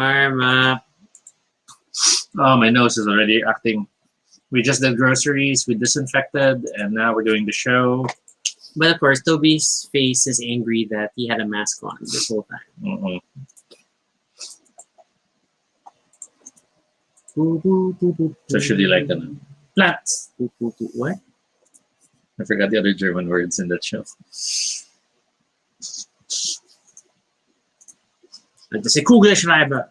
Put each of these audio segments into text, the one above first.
Karma. Oh, my nose is already acting. We just did groceries, we disinfected, and now we're doing the show. But of course, Toby's face is angry that he had a mask on this whole time. Mm-mm. So should you like them? Plants. What? I forgot the other German words in that show. Like to say Kugelschreiber.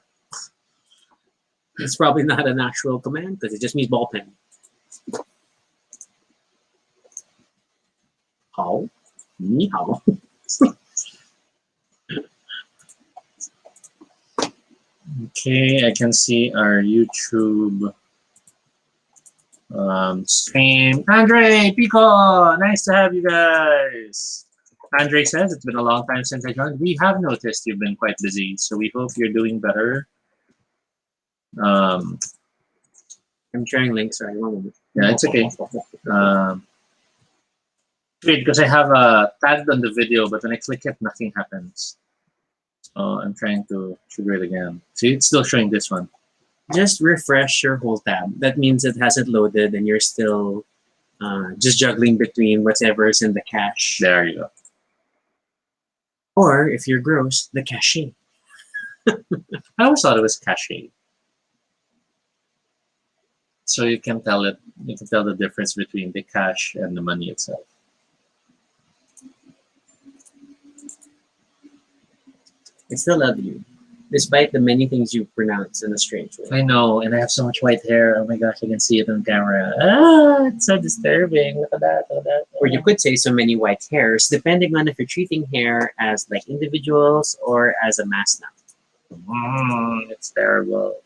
It's probably not an actual command because it just means ball pen. How? Ni hao. Okay, I can see our YouTube stream. Andre, Pico, nice to have you guys. Andre says it's been a long time since I joined. We have noticed you've been quite busy, so we hope you're doing better. I'm sharing links. Sorry, one moment. Yeah, it's okay. Wait, because I have tagged on the video, but when I click it, nothing happens. So I'm trying to trigger it again. See, it's still showing this one. Just refresh your whole tab. That means it hasn't loaded and you're still just juggling between whatever is in the cache. There you go. Or, if you're gross, the cache. I always thought it was cache. So you can tell the difference between the cash and the money itself. I still love you, despite the many things you pronounce in a strange way. I know, and I have so much white hair. Oh my gosh, I can see it on camera. Ah, it's so disturbing. Look at that, look at that. Or you could say so many white hairs, depending on if you're treating hair as like individuals or as a mass now. It's terrible.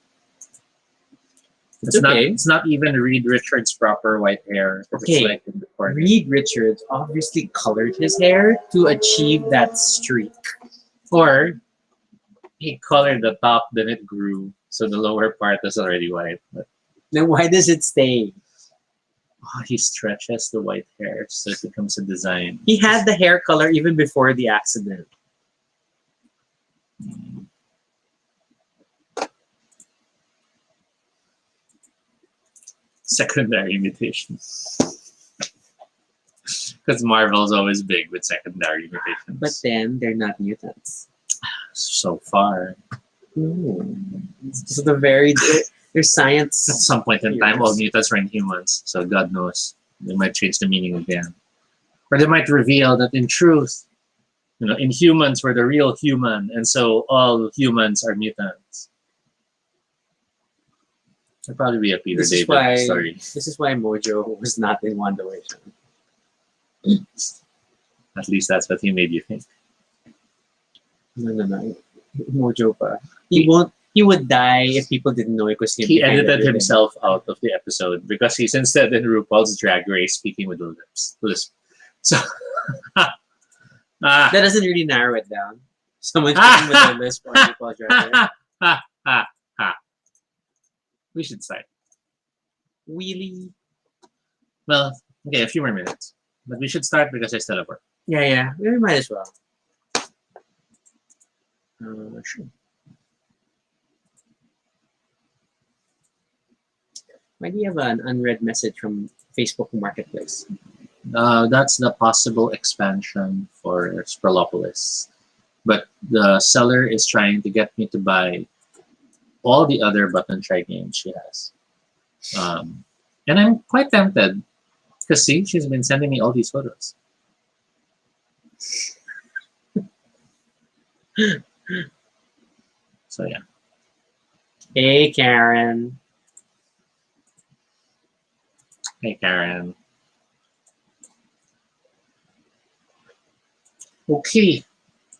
It's okay. It's not even Reed Richards' proper white hair. Okay. It's like in the corner. Reed Richards obviously colored his hair to achieve that streak. Or he colored the top, then it grew, so the lower part is already white. But Then why does it stay? he stretches the white hair so it becomes a design. He had the hair color even before the accident. Secondary mutations. Because Marvel's always big with secondary mutations. But then they're not mutants. So far. So there's science. At some point in time, all mutants are inhumans. So God knows. They might change the meaning again. Or they might reveal that in truth, inhumans were the real human, and so all humans are mutants. It'll probably be a Peter David story. This is why Mojo was not in WandaVision. At least that's what he made you think. No. Mojo pa. He would die if people didn't know it was him. He edited himself out of the episode because he's instead in RuPaul's Drag Race speaking with the lisp. So that doesn't really narrow it down. Someone speaking with a lisp on RuPaul's Drag Race. We should start. Wheelie. Well, okay, a few more minutes. But we should start because I still have work. Yeah. We might as well. Sure. Why do you have an unread message from Facebook Marketplace? That's the possible expansion for Sprolopolis. But the seller is trying to get me to buy all the other button try games she has. And I'm quite tempted. Because see, she's been sending me all these photos. So yeah. Hey, Karen. Hey, Karen. Okay.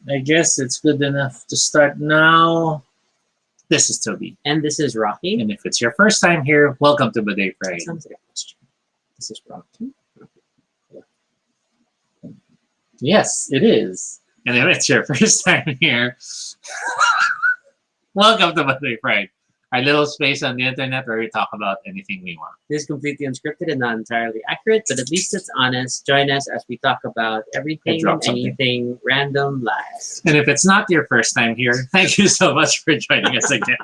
I guess it's good enough to start now. This is Toby. And this is Rocky. And if it's your first time here, welcome to Baduy Pride. Sounds like a question. This is Rocky. Yes, it is. And if it's your first time here, welcome to Baduy Pride. our little space on the internet where we talk about anything we want. This is completely unscripted and not entirely accurate, but at least it's honest. Join us as we talk about everything and dropped something. anything random live. And if it's not your first time here, thank you so much for joining us again.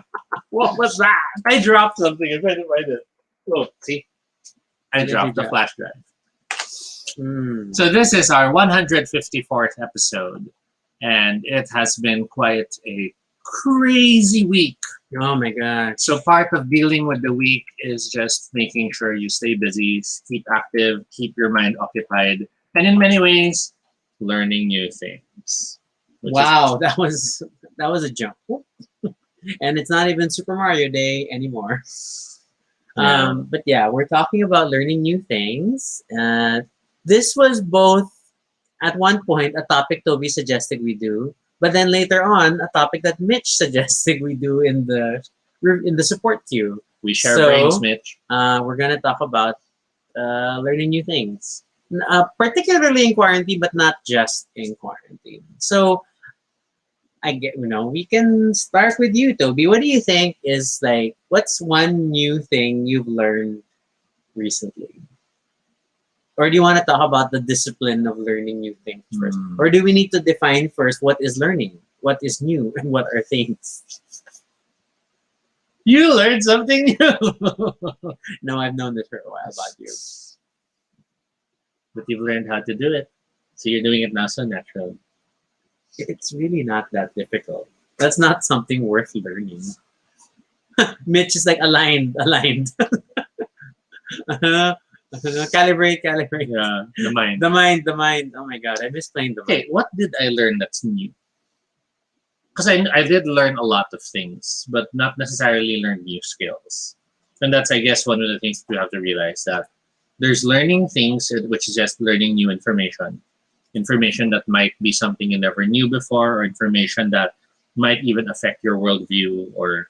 What was that? I dropped something. I'm trying to find it. Oh, see? I What did dropped you the drop? flash drive. Hmm. So this is our 154th episode, and it has been quite a crazy week. Oh my god. So part of dealing with the week is just making sure you stay busy, keep active, keep your mind occupied, and in many ways, learning new things. which is- Wow, that was a jump. And it's not even Super Mario Day anymore. Yeah. But yeah, we're talking about learning new things. This was both at one point a topic Toby suggested we do, but then later on a topic that Mitch suggested we do in the support queue. we share so- brains, Mitch. We're gonna talk about learning new things, particularly in quarantine, but not just in quarantine. So we can start with you, Toby. What do you think is like? What's one new thing you've learned recently? Or do you want to talk about the discipline of learning new things first? Or do we need to define first what is learning, what is new, and what are things? You learned something new. No, I've known this for a while about you. But you've learned how to do it. So you're doing it now so natural. It's really not that difficult. That's not something worth learning. Mitch is like aligned. Calibrate. Yeah, the mind. The mind. Oh my god, I misplayed the mind. Okay, what did I learn that's new? Because I did learn a lot of things, but not necessarily learn new skills. And that's, I guess, one of the things that you have to realize, that there's learning things, which is just learning new information. Information that might be something you never knew before, or information that might even affect your worldview, or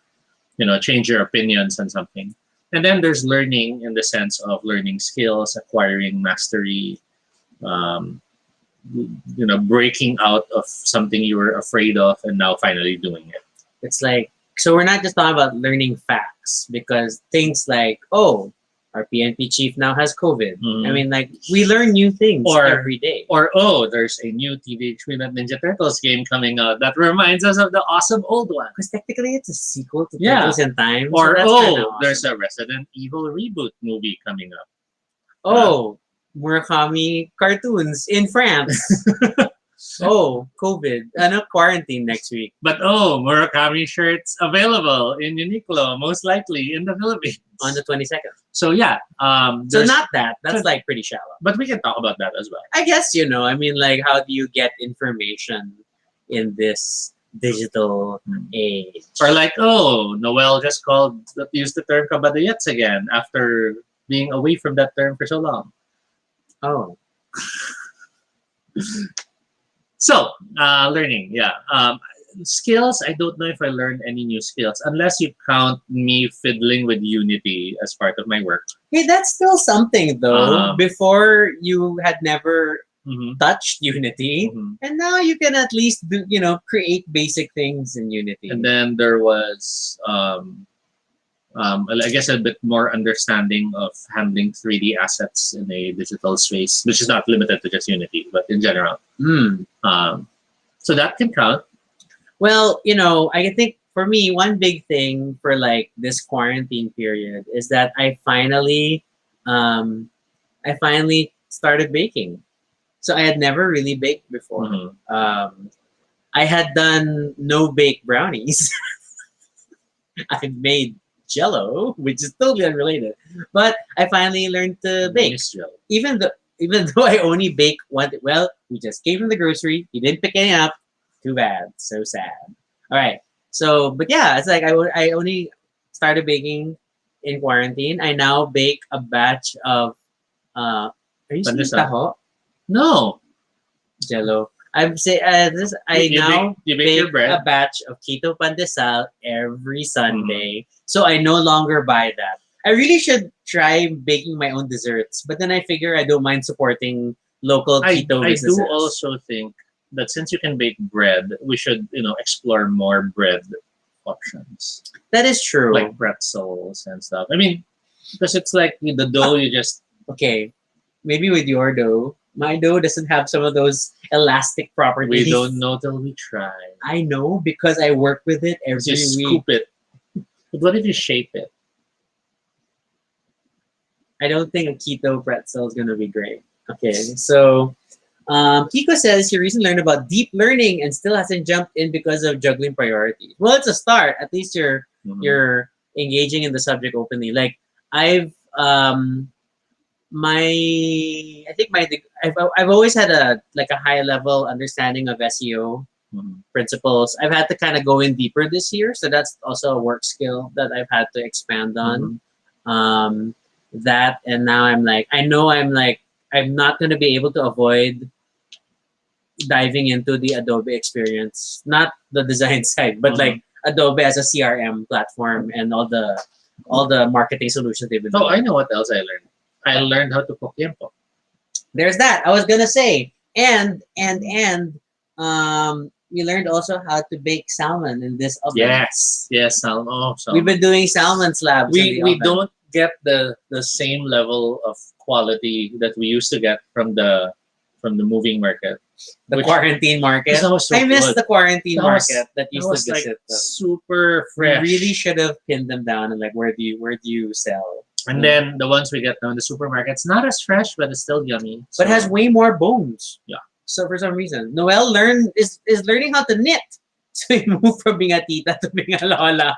change your opinions on something. And then there's learning in the sense of learning skills, acquiring mastery, breaking out of something you were afraid of and now finally doing it. It's like, so we're not just talking about learning facts, because things like, oh, our PNP chief now has COVID. Mhm. I mean, like, we learn new things Or- every day. Or, oh, there's a new Teenage Mutant Ninja Turtles game coming out that reminds us of the awesome old one. Because technically it's a sequel to Yeah. Turtles in Time. Or, so that's oh, kinda awesome. there's a Resident Evil reboot movie coming up. Oh, Murakami cartoons in France. Oh, COVID. Quarantine next week. But, oh, Murakami shirts available in Uniqlo, most likely in the Philippines. On the 22nd. So, yeah. So there's- not that. That's like pretty shallow. But we can talk about that as well. I guess, I mean, like, how do you get information in this digital age? Or like, oh, Noel just used the term kabadayats again after being away from that term for so long. Oh. So, learning, yeah. Skills, I don't know if I learned any new skills, unless you count me fiddling with Unity as part of my work. Hey, that's still something, though. Um, Before, you had never Mhm, touched Unity. mhm. And now you can at least do, create basic things in Unity. And then there was, I guess, a bit more understanding of handling 3D assets in a digital space, which is not limited to just Unity, but in general. Hmm. So that can count. Well, I think for me, one big thing for like this quarantine period is that I finally started baking. So I had never really baked before. Mhm. I had done no bake brownies. I made Jello, which is totally unrelated. But I finally learned to bake. Miss Jill. Even though I only bake one. Well, we just came from the grocery. You didn't pick any up. Too bad. So sad. All right. So, but yeah, it's like I only started baking in quarantine. I now bake a batch of are you saying Pandesal. taho? No. Jello. I say this. I You now you bake your bake bread. a batch of keto pandesal every Sunday. So I no longer buy that. I really should try baking my own desserts, but then I figure I don't mind supporting local I keto do businesses. also think that since you can bake bread, we should explore more bread options, That is true. like pretzels and stuff. I mean, because it's like the dough, you just Okay, maybe with your dough, my dough doesn't have some of those elastic properties. we don't know till we try. I know because I work with it every So you week. scoop it. But what if you shape it? I don't think a keto pretzel is gonna be great. Okay, so Kiko says he recently learned about deep learning and still hasn't jumped in because of juggling priorities. Well, it's a start. At least Mhm. you're engaging in the subject openly. Like I've my I think my I've always had a like a high level understanding of SEO Mhm. principles. I've had to kind of go in deeper this year, so that's also a work skill that I've had to expand on. That and now I'm like I know I'm not going to be able to avoid diving into the Adobe experience, not the design side, but like Adobe as a CRM platform and all the marketing solutions they've been Oh, doing. I know what else I learned. I learned how to cook yempo. There's that. I was gonna say, and we learned also how to bake salmon in this oven. Yes, salmon. Oh, We've salmon. been doing salmon slabs. in We the we oven. don't get the same level of quality that we used to get from the moving market. the which- quarantine market. That was so I miss good. the quarantine That was- market that That used was to like visit. super We fresh. really should have pinned them down and like where do you sell? And then the ones we get now in the supermarkets, not as fresh, but it's still yummy. But So- has way more bones. Yeah. So for some reason, Noel is learning how to knit. So he moved from being a tita to being a lola.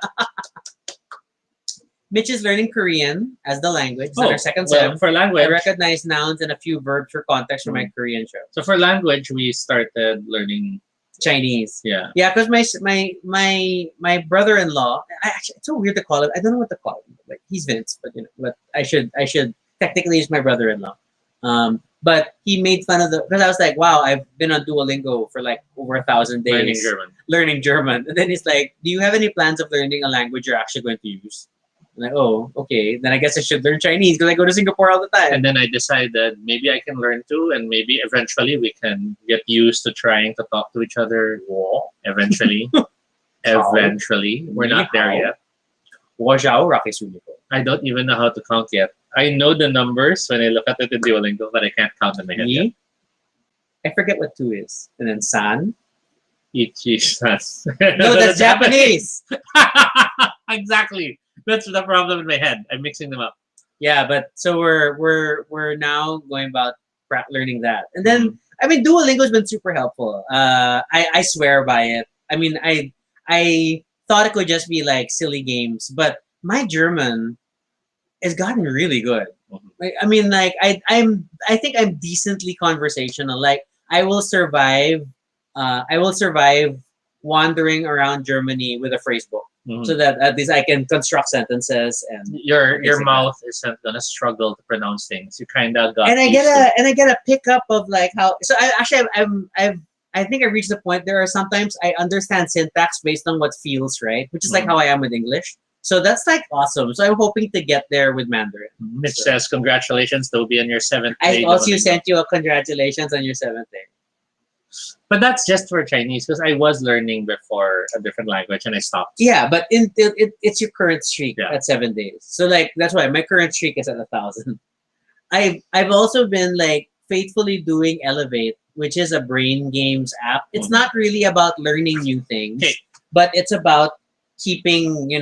Mitch is learning Korean as the language. It's our second sem. for I language. recognize nouns and a few verbs for context for my Korean show. So for language, we started learning. Chinese. Yeah. Yeah, because my brother-in-law. Actually, it's so weird to call him. I don't know what to call him. Like he's Vince, but but I should technically use my brother-in-law. But he made fun of because I was like, wow, I've been on Duolingo for like over 1,000 days learning German. And then he's like, do you have any plans of learning a language you're actually going to use? I'm like, oh, okay. Then I guess I should learn Chinese because I go to Singapore all the time. And then I decided maybe I can learn too, and maybe eventually we can get used to trying to talk to each other. Eventually. Eventually. We're not there yet. 我小rocky sumipo. I don't even know how to count yet. I know the numbers when I look at it in Duolingo, but I can't count in my head yet. I forget what two is. And then san. Ichi-san. No, that's Japanese. Exactly. That's the problem in my head. I'm mixing them up. Yeah, but so we're now going about learning that. And then I mean Duolingo's been super helpful. I swear by it. I mean I thought it could just be like silly games, but my German has gotten really good. Like, I mean, like I think I'm decently conversational. Like I will survive. I will survive wandering around Germany with a phrase book, so that at least I can construct sentences and your mouth isn't gonna struggle to pronounce things. You kind of got. And I get a pickup of like how. So I think I reached the point. There are sometimes I understand syntax based on what feels right, which is like how I am with English. So that's like awesome. So I'm hoping to get there with Mandarin. Mitch says, "Congratulations, they'll be on your 7th day." I also sent you a congratulations on your 7th day. But that's just for Chinese because I was learning before a different language and I stopped. Yeah, but it's your current streak at 7 days. So like that's why my current streak is at 1,000. I've also been like faithfully doing Elevate, which is a brain games app. It's not really about learning new things, but it's about keeping in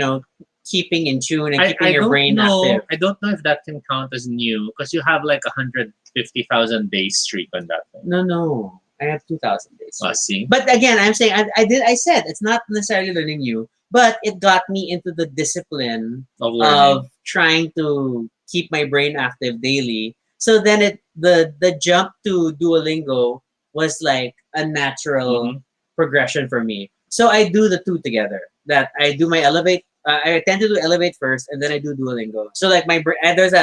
tune and keeping your brain active. I don't know if that can count as new because you have like 150,000 days streak on that thing. No. I have 2,000 days. See? But again, I'm saying I said it's not necessarily learning new, but it got me into the discipline of trying to keep my brain active daily. So then the jump to Duolingo was like a natural progression for me. So I do the two together. That I do my Elevate. I tend to do Elevate first, and then I do Duolingo. So like my there's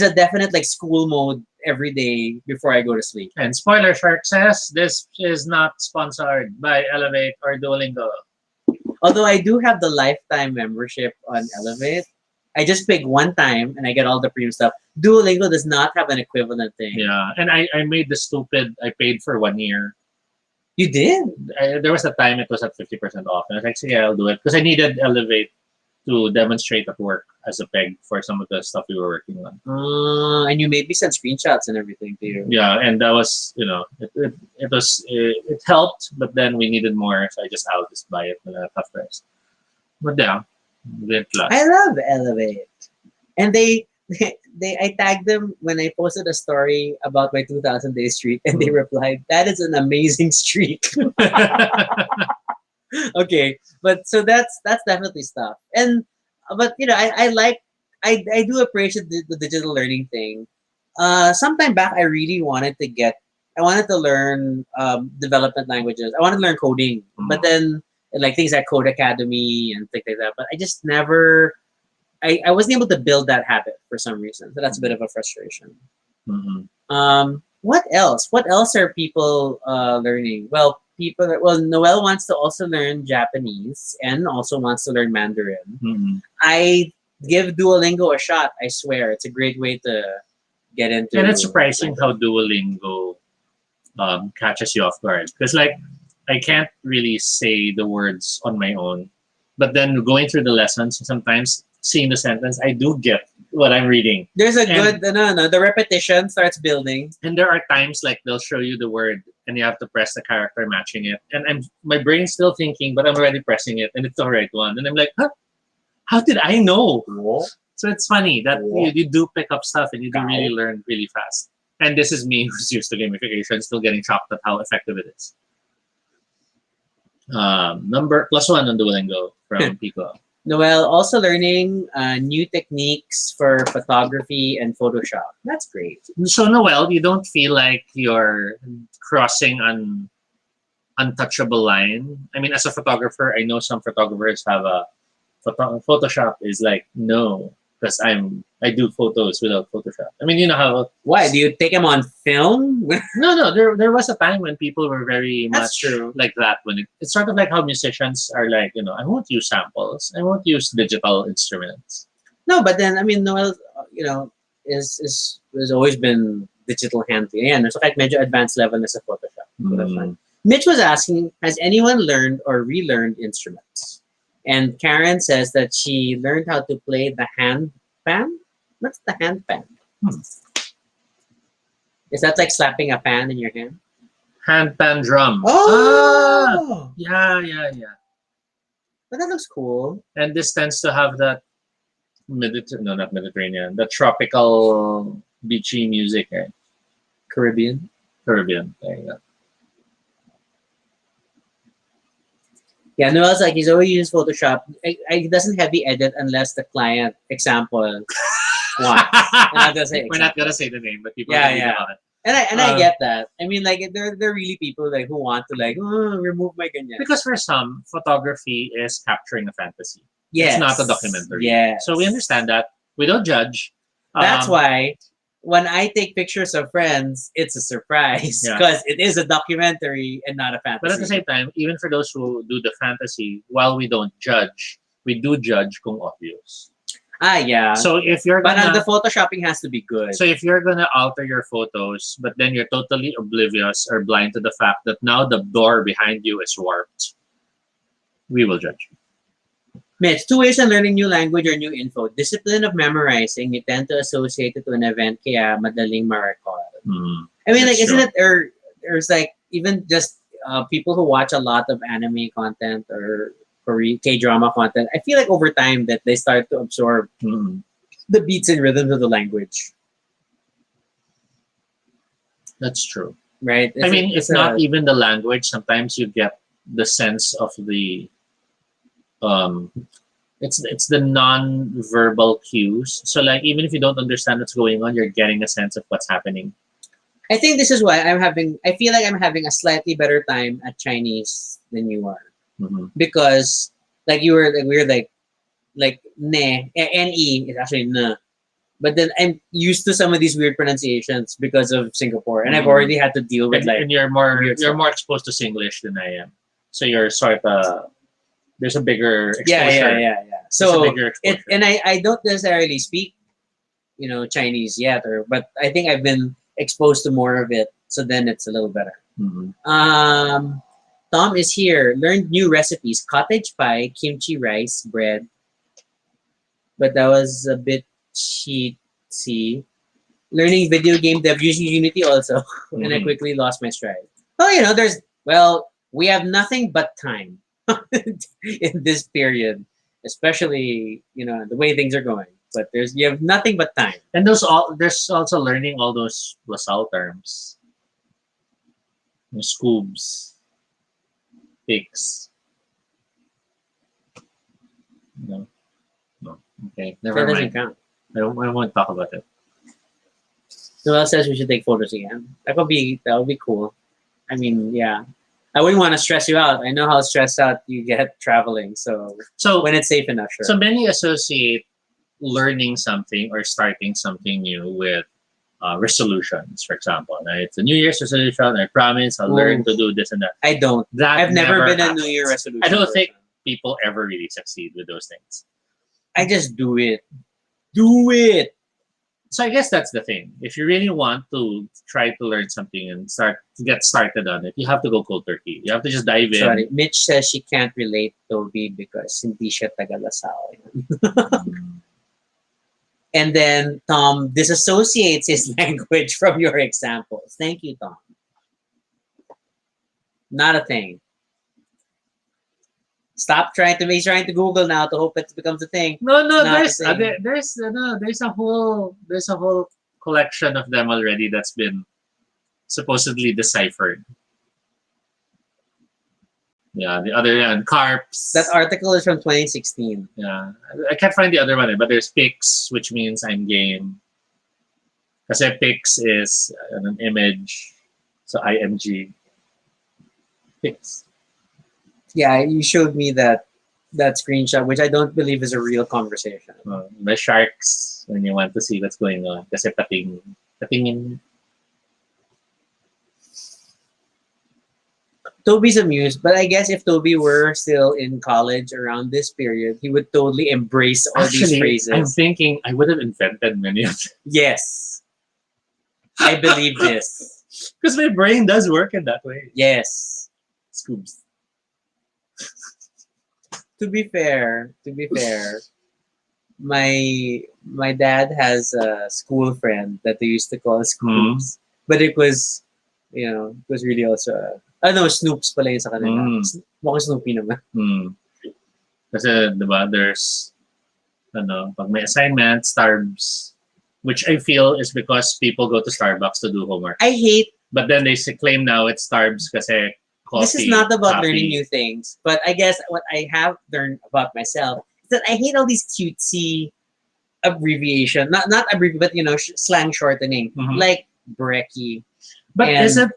a definite like school mode every day before I go to sleep. And Spoiler Shark says this is not sponsored by Elevate or Duolingo. Although I do have the lifetime membership on Elevate. I just pick one time and I get all the premium stuff. Duolingo does not have an equivalent thing. Yeah, and I made the stupid. I paid for 1 year You did? There was a time it was at 50% off, and I was like, "Yeah, I'll do it," because I needed Elevate to demonstrate at work as a peg for some of the stuff we were working on. And you made me send screenshots and everything to you. Yeah, and that was, it helped, but then we needed more, so I just, I'll just buy it at a tough price. But yeah, didn't I last. love Elevate. And I tagged them when I posted a story about my 2000 day streak, and they replied, "That is an amazing streak." Okay, but so that's definitely stuff. And but I like I do appreciate the digital learning thing. Sometime back, I wanted to learn development languages. I wanted to learn coding, but then like things like Code Academy and things like that. But I just never, I wasn't able to build that habit for some reason. So that's a bit of a frustration. What else? What else are people learning? Well, Noel wants to also learn Japanese and also wants to learn Mandarin. I give Duolingo a shot. I swear, it's a great way to get into. And it's surprising how Duolingo catches you off guard, because like I can't really say the words on my own, but then going through the lessons, sometimes seeing the sentence, I do get what I'm reading. There's a good the repetition starts building. And there are times like they'll show you the word and you have to press the character matching it, and my brain's still thinking, but I'm already pressing it and it's the right one, and I'm like, huh? How did I know? Whoa. So it's funny that Whoa. you do pick up stuff and you do really learn really fast. And this is me who's used to gamification, still getting shocked at how effective it is. Number +1 on Duolingo from Pico. Noel also learning new techniques for photography and Photoshop. That's great. So Noel, you don't feel like you're crossing an untouchable line? I mean, as a photographer, I know some photographers have a Photoshop is like, no, because I do photos without Photoshop. I mean, you know how. Why do you take them on film? No. There was a time when people were very That's much true. like that. When it's sort of like how musicians are like, I won't use samples. I won't use digital instruments. No, but then I mean, Noel, is has always been digital handy. Ayan, so like medyo advanced level na sa Photoshop. So that's fine. Mitch was asking, has anyone learned or relearned instruments? And Karen says that she learned how to play the handpan. What's the handpan? Is that like slapping a pan in your hand? Handpan drum. Oh! Yeah. But that looks cool. And this tends to have that not Mediterranean, the tropical beachy music, right? Caribbean. There you go. Yeah, Noel's like, he's always used Photoshop. He doesn't heavy edit unless the client, example, wants. We're not gonna say the name, but people know it. And I get that. I mean, like, there are really people like who want to like remove my ganyan. Because for some, photography is capturing a fantasy. Yes. It's not a documentary. Yeah. So we understand that. We don't judge. That's why when I take pictures of friends, it's a surprise because it is a documentary and not a fantasy. But at the same time, even for those who do the fantasy, while we don't judge, we do judge kung obvious. Yeah. So if you're but gonna, the photoshopping has to be good. So if you're gonna alter your photos, but then you're totally oblivious or blind to the fact that now the door behind you is warped, we will judge you. Mitch, 2 ways on learning new language or new info. Discipline of memorizing, you tend to associate it to an event kaya madaling ma-recall. I mean, like, isn't it, or there's like, even just people who watch a lot of anime content or K-drama content, I feel like over time that they start to absorb the beats and rhythms of the language. That's true. Right? It's not even the language. Sometimes you get the sense of the it's the non-verbal cues. So like even if you don't understand what's going on, you're getting a sense of what's happening. I think this is why I feel like I'm having a slightly better time at Chinese than you are. Because like we were like ne, ne is actually ne. But then I'm used to some of these weird pronunciations because of Singapore, and I've already had to deal with and you're more exposed to Singlish than I am. So you're sort of there's a bigger exposure. Yeah. So I don't necessarily speak, Chinese yet, but I think I've been exposed to more of it. So then it's a little better. Tom is here. Learned new recipes: cottage pie, kimchi rice, bread. But that was a bit cheaty. Learning video game dev using Unity also, and I Mhm. quickly lost my stride. Oh, we have nothing but time in this period, especially the way things are going. But you have nothing but time. And there's also learning all those LaSalle terms. Scoobs, pics. No, no. Okay, That never doesn't mind. count. I won't talk about it. Noel says we should take photos again. That would be cool. I mean, yeah. I wouldn't want to stress you out. I know how stressed out you get traveling. So So when it's safe enough, sure. so many associate learning something or starting something new with resolutions, for example. It's a New Year's resolution. I promise I'll learn to do this and that. I don't. That I've never been a happens. New Year resolution. I don't think person. people ever really succeed with those things. I just do it. Do it. So I guess that's the thing. If you really want to try to learn something and get started on it, you have to go cold turkey. You have to just dive in. Sorry, Mitch says she can't relate Toby because hindi siya taga-Lasal. And then Tom disassociates his language from your examples. Thank you, Tom. Not a thing. Stop trying to. He's trying to Google now to hope it becomes a thing. No, Not there's a thing. there's a whole collection of them already that's been supposedly deciphered. Yeah, the other one, carps. That article is from 2016. Yeah, I can't find the other one, but there's pics, which means I'm game. Kasi pics is an image, so img. Pics. Yeah, you showed me that screenshot, which I don't believe is a real conversation. The sharks when you want to see what's going on. Kasi patingin. Toby's amused, but I guess if Toby were still in college around this period, he would totally embrace all these Actually, phrases. I'm thinking I would have invented many of them. Yes. I believe this. Because my brain does work in that way. Yes. Scoobs. To be fair, my dad has a school friend that they used to call Scoops. But it was, it was really also, no, Snoops pala yun sa kanila. Mukhang Snoopy naman. Kasi, diba, there's, pag may assignment, Starbs, which I feel is because people go to Starbucks to do homework. I hate. But then they claim now it's Starbs kasi coffee, this is not about coffee. learning new things, but I guess what I have learned about myself is that I hate all these cutesy abbreviation, not abbreviation, but slang shortening, like brekkie. But isn't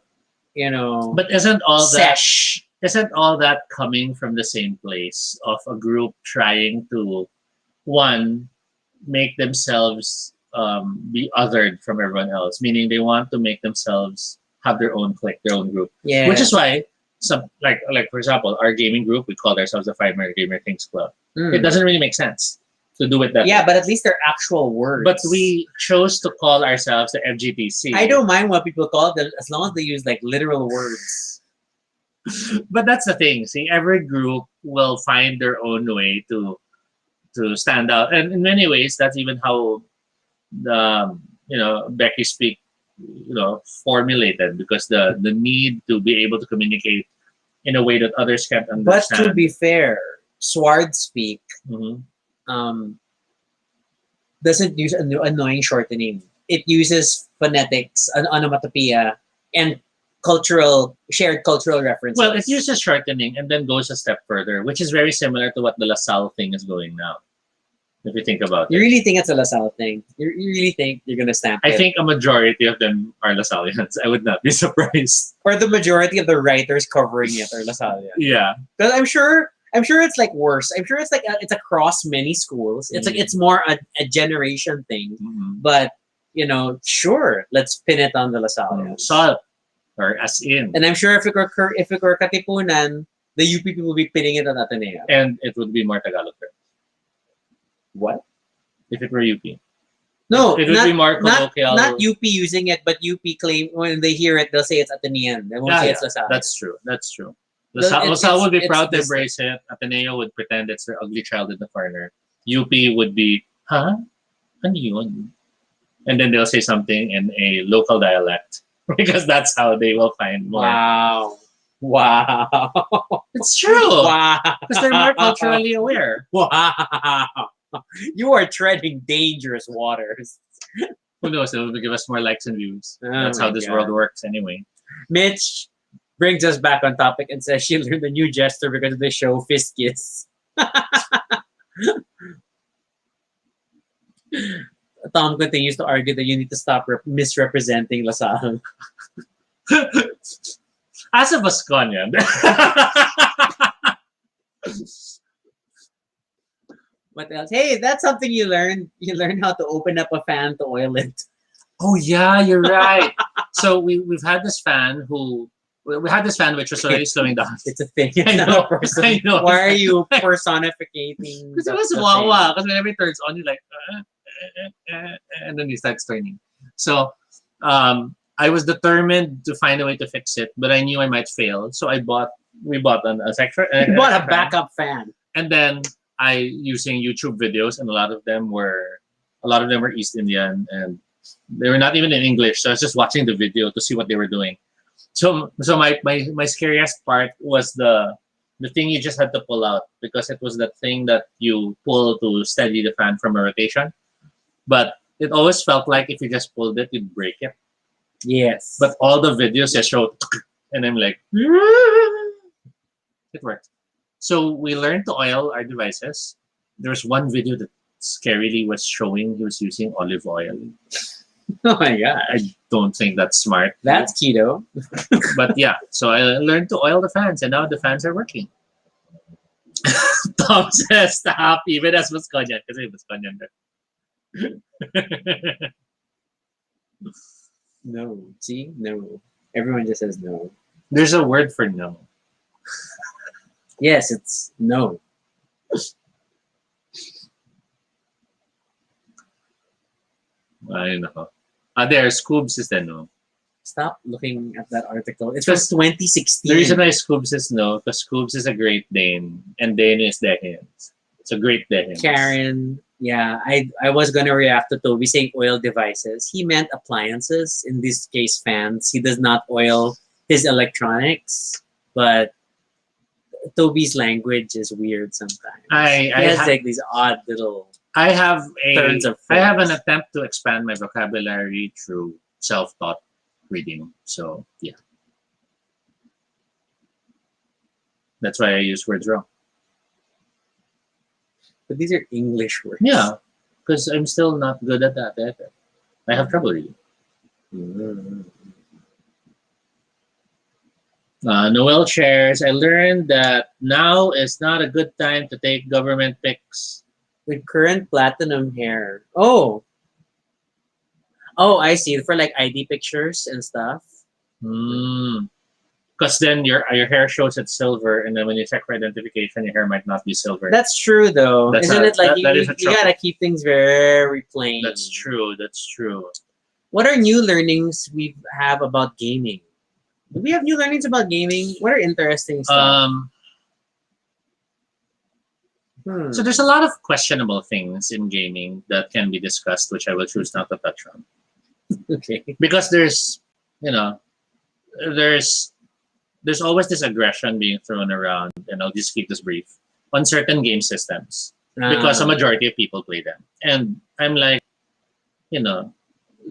all sesh. Isn't all that coming from the same place of a group trying to make themselves be othered from everyone else, meaning they want to make themselves have their own clique, their own group. Yeah. Which is why some like for example, our gaming group, we called ourselves the Five Minute Gamer Things Club. It doesn't really make sense to do it that way. But at least they're actual words. But we chose to call ourselves the FGTC. I don't mind what people call them as long as they use like literal words. But that's the thing. See, every group will find their own way to stand out, and in many ways, that's even how the Becky speak formulated, because the need to be able to communicate in a way that others can't understand. But to be fair, Sword speak doesn't use annoying shortening. It uses phonetics, onomatopoeia, and shared cultural references. Well, it uses shortening and then goes a step further, which is very similar to what the LaSalle thing is going now. If you think about You it. really think it's a LaSalle thing? You really think you're going to stamp it? I think a majority of them are LaSallians. I would not be surprised. Or the majority of the writers covering it are LaSallians. Yeah. But I'm sure it's like worse. I'm sure it's like it's across many schools. It's like it's more a generation thing. But sure, let's pin it on the LaSallians. Salt, or as in. And I'm sure if it were Katipunan, the UP people will be pinning it on Ateneo. And it would be more Tagalog terms. What? If it were UP. No, it would be more colloquial. Not UP using it, but UP claim when they hear it, they'll say it's Atenean. They won't say it's LaSalle. That's true. LaSalle would be it's proud to this. embrace it. Ateneo would pretend it's their ugly child in the corner. UP would be, huh? Ano yun? And then they'll say something in a local dialect because that's how they will find more. Wow. Wow. It's true. Wow. Because they're more culturally aware. Wow. You are treading dangerous waters. Who knows? It will give us more likes and views. Oh That's how my this God. world works anyway. Mitch brings us back on topic and says she learned a new gesture because of the show Fist Kiss. Tom continues to argue that you need to stop misrepresenting LaSalle. As a Vasconian. What else? Hey, that's something you learned. You learned how to open up a fan to oil it. Oh yeah, you're right. So we've had this fan we had this fan which was already slowing down. It's a thing. I It's not know, a person. I know. Why are you personificating? Because it was the wawa. Because whenever it turns on, you're like, and then he starts turning. So I was determined to find a way to fix it, but I knew I might fail. So we bought a extra. You bought a backup fan. And then using YouTube videos, and a lot of them were East Indian, and they were not even in English. So I was just watching the video to see what they were doing. So my scariest part was the thing you just had to pull out, because it was that thing that you pull to steady the fan from a rotation. But it always felt like if you just pulled it, you'd break it. Yes. But all the videos just showed, and I'm like, it worked. So we learned to oil our devices. There was one video that scarily was showing he was using olive oil. Oh my God. I don't think that's smart. That's keto. But yeah, so I learned to oil the fans, and now the fans are working. Tom says stop, even as Musconian. Kasi Musconian. No. See? No. Everyone just says no. There's a word for no. Yes, it's no. I know. There, Scoobs is the no. Stop looking at that article. It's Because from 2016. The reason why Scoobs is no, because Scoobs is a Great Dane, and Dane is Dehens. It's a Great Dane. Karen, yeah, I was gonna react to Toby saying oil devices. He meant appliances, in this case fans. He does not oil his electronics, but Toby's language is weird sometimes. He has like these odd little I have turns of I have an phrase. attempt to expand my vocabulary through self-taught reading. So yeah, that's why I use words wrong. But these are English words. Yeah, because I'm still not good at that either. I have trouble reading. Mm. Noel shares, I learned that now is not a good time to take government pics. With current platinum hair. Oh, I see. For like ID pictures and stuff. Because then your hair shows it's silver, and then when you check for identification, your hair might not be silver. That's true, though. Isn't it like that is a you gotta keep things very plain? That's true. That's true. What are new learnings we have about gaming? Do we have new learnings about gaming? What are interesting stuff? So there's a lot of questionable things in gaming that can be discussed, which I will choose not to touch on. Okay. Because there's always this aggression being thrown around, and I'll just keep this brief, on certain game systems. Because a majority of people play them. And I'm like,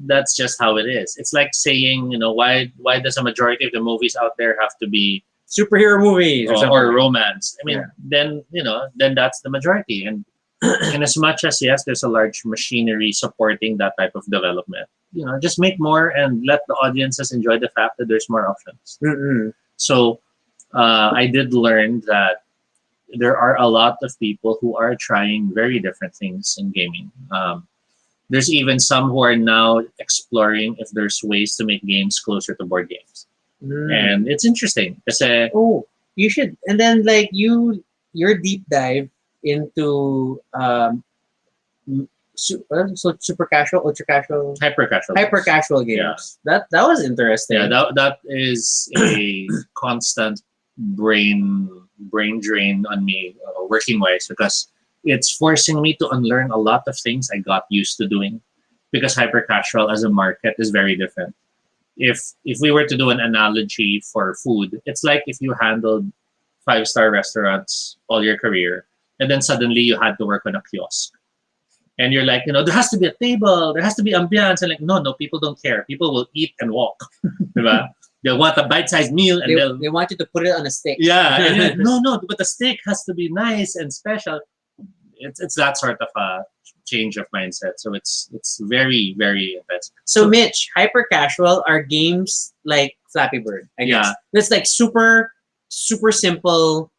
that's just how it is. It's like saying, why does a majority of the movies out there have to be superhero movies or romance? I mean, then that's the majority. And as much as, yes, there's a large machinery supporting that type of development, just make more and let the audiences enjoy the fact that there's more options. So I did learn that there are a lot of people who are trying very different things in gaming. There's even some who are now exploring if there's ways to make games closer to board games. And it's interesting. Kasi, you should. And then like your deep dive into super casual, ultra casual, hyper casual games. Yeah. That was interesting. Yeah, that is a constant brain drain on me working wise because it's forcing me to unlearn a lot of things I got used to doing because hyper casual as a market is very different. If we were to do an analogy for food, it's like if you handled five-star restaurants all your career and then suddenly you had to work on a kiosk. And you're like, there has to be a table, there has to be ambiance. And like, no, people don't care. People will eat and walk. Diba? They'll want a bite-sized meal and They want you to put it on a stick. yeah. And you're like, no, but the steak has to be nice and special. It's that sort of a change of mindset. So it's very, very intense. So Mitch, hyper casual are games like Flappy Bird, I guess. Yeah. That's like super, super simple.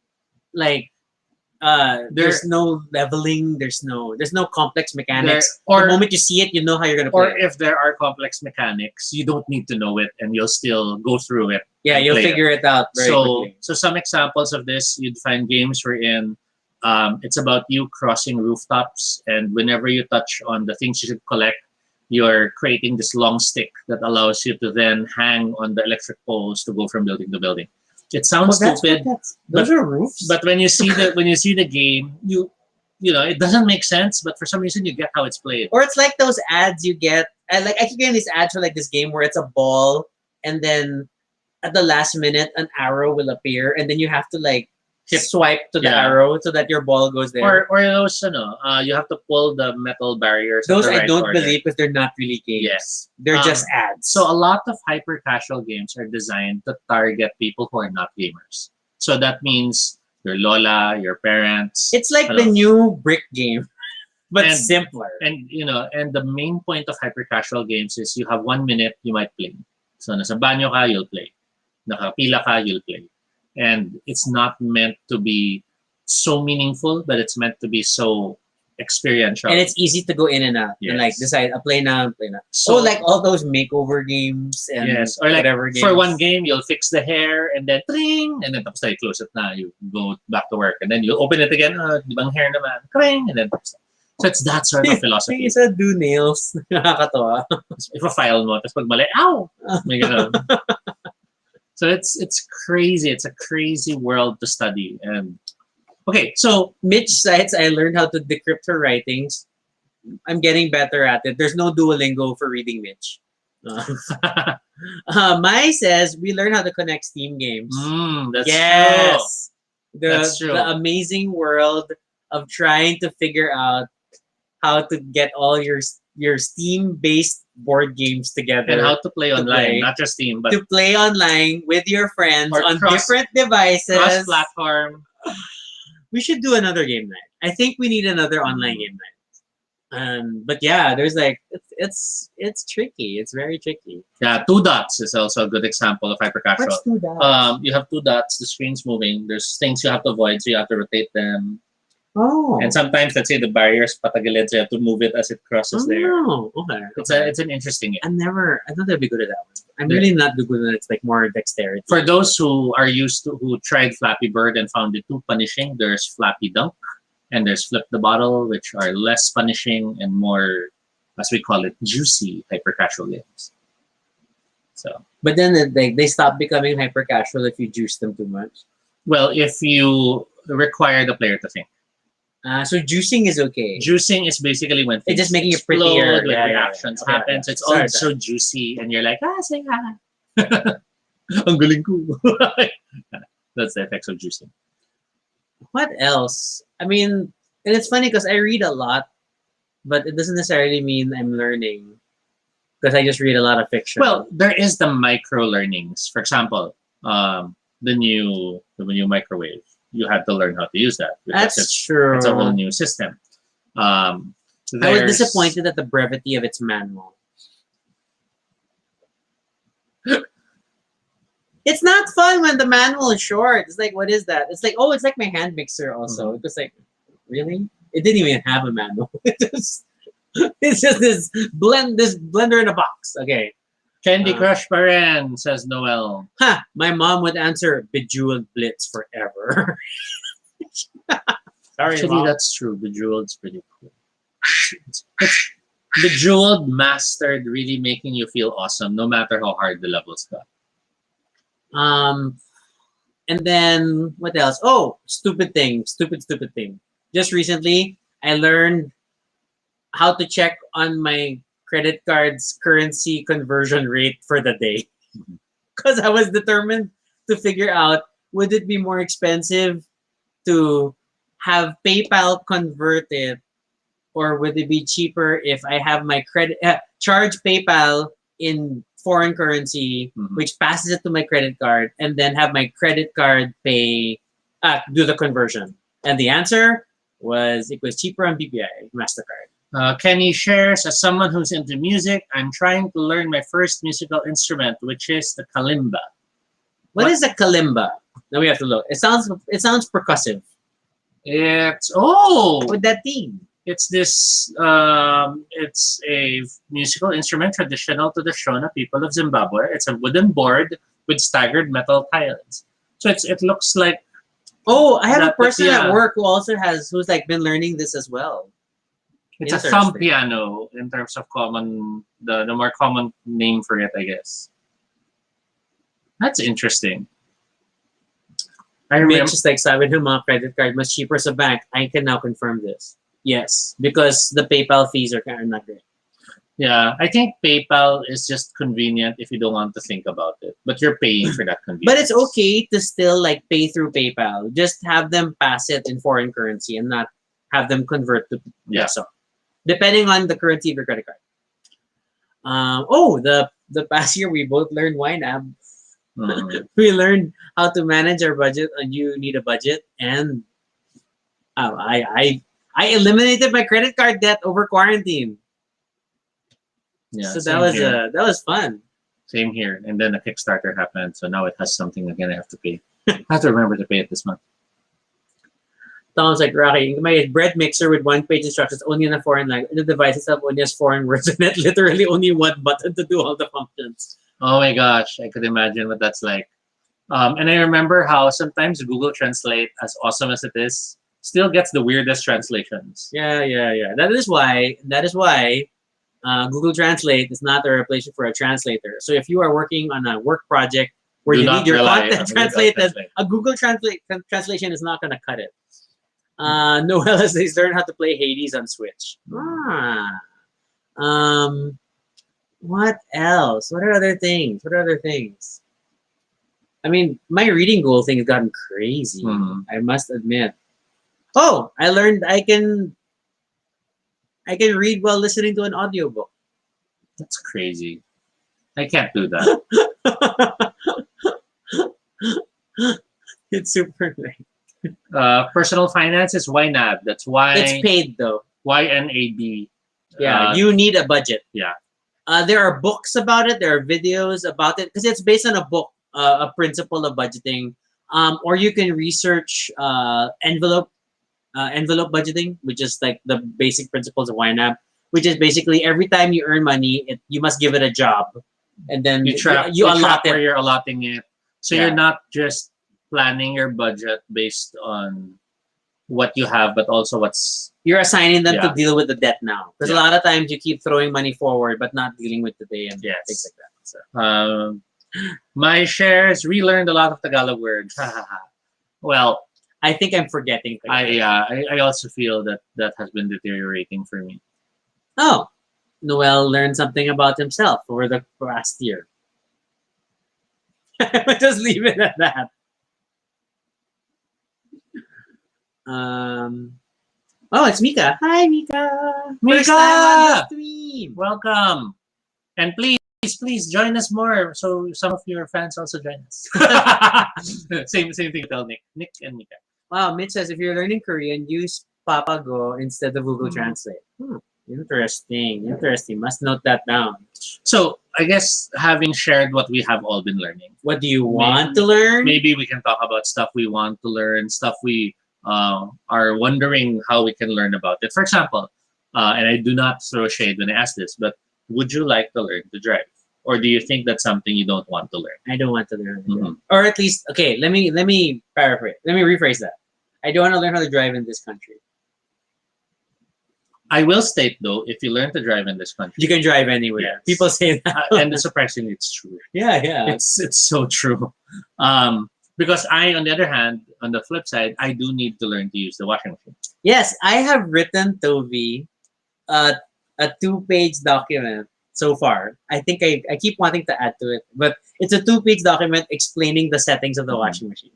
Like there's no leveling, there's no complex mechanics. The moment you see it, you know how you're gonna play. Or if there are complex mechanics, you don't need to know it and you'll still go through it. Yeah, you'll figure it out very quickly. So some examples of this, you'd find games wherein it's about you crossing rooftops, and whenever you touch on the things you should collect, you're creating this long stick that allows you to then hang on the electric poles to go from building to building. It sounds stupid. Those are roofs. But when you see the game, you know it doesn't make sense. But for some reason, you get how it's played. Or it's like those ads you get. I keep getting these ads for like this game where it's a ball, and then at the last minute, an arrow will appear, and then you have to like swipe to the arrow so that your ball goes there. Or those, you have to pull the metal barriers. Those I don't believe because they're not really games. Yes. They're just ads. So a lot of hyper casual games are designed to target people who are not gamers. So that means your lola, your parents. It's like the new brick game, but simpler. And and the main point of hyper casual games is you have 1 minute, you might play. So nasa banyo ka, you'll play. Nakapila ka, you'll play. And it's not meant to be so meaningful, but it's meant to be so experiential. And it's easy to go in and out and like decide, play now. So like all those makeover games and or like whatever games. For one game, you'll fix the hair and then tring, and then tapos na, you close it na, you go back to work, and then you open it again, di bang hair naman, tring, and then so it's that sort of philosophy. Yung isa do nails, nakakatawa. If a file mo, tapos pag mali, ow! May ganun. So it's crazy. It's a crazy world to study. And okay, so Mitch cites, I learned how to decrypt her writings. I'm getting better at it. There's no Duolingo for reading Mitch. Mai says we learn how to connect Steam games. That's true. That's true. The amazing world of trying to figure out how to get all your Steam-based board games together. And how to play online, not just Steam, but to play online with your friends on different devices. Cross-platform. We should do another game night. I think we need another online game night. But yeah, there's like it's tricky. It's very tricky. Yeah, 2 dots is also a good example of hyper casual. What's 2 dots? You have 2 dots. The screen's moving. There's things you have to avoid, so you have to rotate them. Oh. And sometimes, let's say the barriers patagilid, so you have to move it as it crosses there. Oh, okay. It's an interesting game. I thought I'd be good at that one. I'm really not good at it. It's like more dexterity. For those who tried Flappy Bird and found it too punishing, there's Flappy Dunk and there's Flip the Bottle, which are less punishing and more, as we call it, juicy hyper casual games. So, but then they stop becoming hyper casual if you juice them too much. Well, if you require the player to think. So juicing is okay. Juicing is basically when it's just making it prettier. When reactions happen. So it's all so juicy, and you're like, say ah. Ang galing ko. That's the effects of juicing. What else? I mean, and it's funny because I read a lot, but it doesn't necessarily mean I'm learning because I just read a lot of fiction. Well, there is the micro learnings. For example, the new microwave. You had to learn how to use that. That's true. It's a whole new system. I was disappointed at the brevity of its manual. It's not fun when the manual is short. It's like, what is that? It's like, it's like my hand mixer also. It was like, really? It didn't even have a manual. It's just this blender in a box. Okay. Candy Crush Paren, says Noel. My mom would answer Bejeweled Blitz forever. Sorry, actually, Mom. That's true. Bejeweled's pretty cool. Bejeweled mastered really making you feel awesome, no matter how hard the levels got. And then what else? Oh, stupid thing. Just recently, I learned how to check on my credit card's currency conversion rate for the day because I was determined to figure out would it be more expensive to have PayPal convert it, or would it be cheaper if I have my credit charge PayPal in foreign currency, which passes it to my credit card, and then have my credit card pay do the conversion? And the answer was it was cheaper on BPI Mastercard. Kenny shares, as someone who's into music, I'm trying to learn my first musical instrument, which is the kalimba. What is a kalimba? Now we have to look. It sounds percussive. It's What that thing? it's this it's a musical instrument traditional to the Shona people of Zimbabwe. It's a wooden board with staggered metal tiles. So it looks like Oh, I have a that, person yeah. at work who's like been learning this as well. it's a thumb piano in terms of the more common name for it, I guess. That's interesting. I remember. Mitch is like, sabi ng mga credit card mas cheaper sa bank. I can now confirm this. Yes, because the PayPal fees are kind of not great. Yeah, I think PayPal is just convenient if you don't want to think about it, but you're paying for that convenience. But it's okay to still like pay through PayPal. Just have them pass it in foreign currency and not have them convert to peso, depending on the currency of your credit card. The past year we both learned YNAB. We learned how to manage our budget, and you need a budget. And I eliminated my credit card debt over quarantine. Yeah, So same that was fun. Same here. And then a Kickstarter happened, so now it has something again I have to pay. I have to remember to pay it this month. Tom's like, Rocky, my bread mixer with one-page instructions only in a foreign language. The device itself only has foreign words in it. Literally only one button to do all the functions. Oh my gosh, I could imagine what that's like. And I remember how sometimes Google Translate, as awesome as it is, still gets the weirdest translations. Yeah. That is why Google Translate is not a replacement for a translator. So if you are working on a work project where you need your content translated, a Google translation is not going to cut it. Noel has learned how to play Hades on Switch. What else? What are other things? I mean, my reading goal thing has gotten crazy. I must admit. Oh, I learned I can read while listening to an audiobook. That's crazy. I can't do that. It's super late. Personal finance is YNAB. That's why It's paid though. YNAB. Yeah, you need a budget. Yeah. There are books about it. There are videos about it because it's based on a book, a principle of budgeting. Or you can research envelope budgeting, which is like the basic principles of YNAB, which is basically every time you earn money, you must give it a job, and then you track where you're allotting it. So you're not just planning your budget based on what you have, but also you're assigning them to deal with the debt now. Because a lot of times you keep throwing money forward, but not dealing with the day and things like that. So. My shares relearned a lot of Tagalog words. Well, I think I'm forgetting. I also feel that has been deteriorating for me. Oh, Noel learned something about himself over the past year. Just leave it at that. Oh, it's Mika. Hi, Mika. First time on the stream. Welcome. And please join us more so some of your fans also join us. same thing to tell Nick and Mika. Wow, Mitch says if you're learning Korean, use Papago instead of Google Translate. Interesting. Must note that down. So I guess having shared what we have all been learning, what do you want to learn? Maybe we can talk about stuff we want to learn, stuff we are wondering how we can learn about it. For example, and I do not throw shade when I ask this, but would you like to learn to drive? Or do you think that's something you don't want to learn? I don't want to learn. Or at least, okay, let me paraphrase. Let me rephrase that. I don't want to learn how to drive in this country. I will state though, if you learn to drive in this country, you can drive anywhere. People say that, and surprisingly, it's true. Yeah. It's so true. Because I, on the other hand, on the flip side, I do need to learn to use the washing machine. Yes, I have written Toby uh, a 2-page document so far. I think I keep wanting to add to it, but it's a 2-page document explaining the settings of the Mhm. washing machine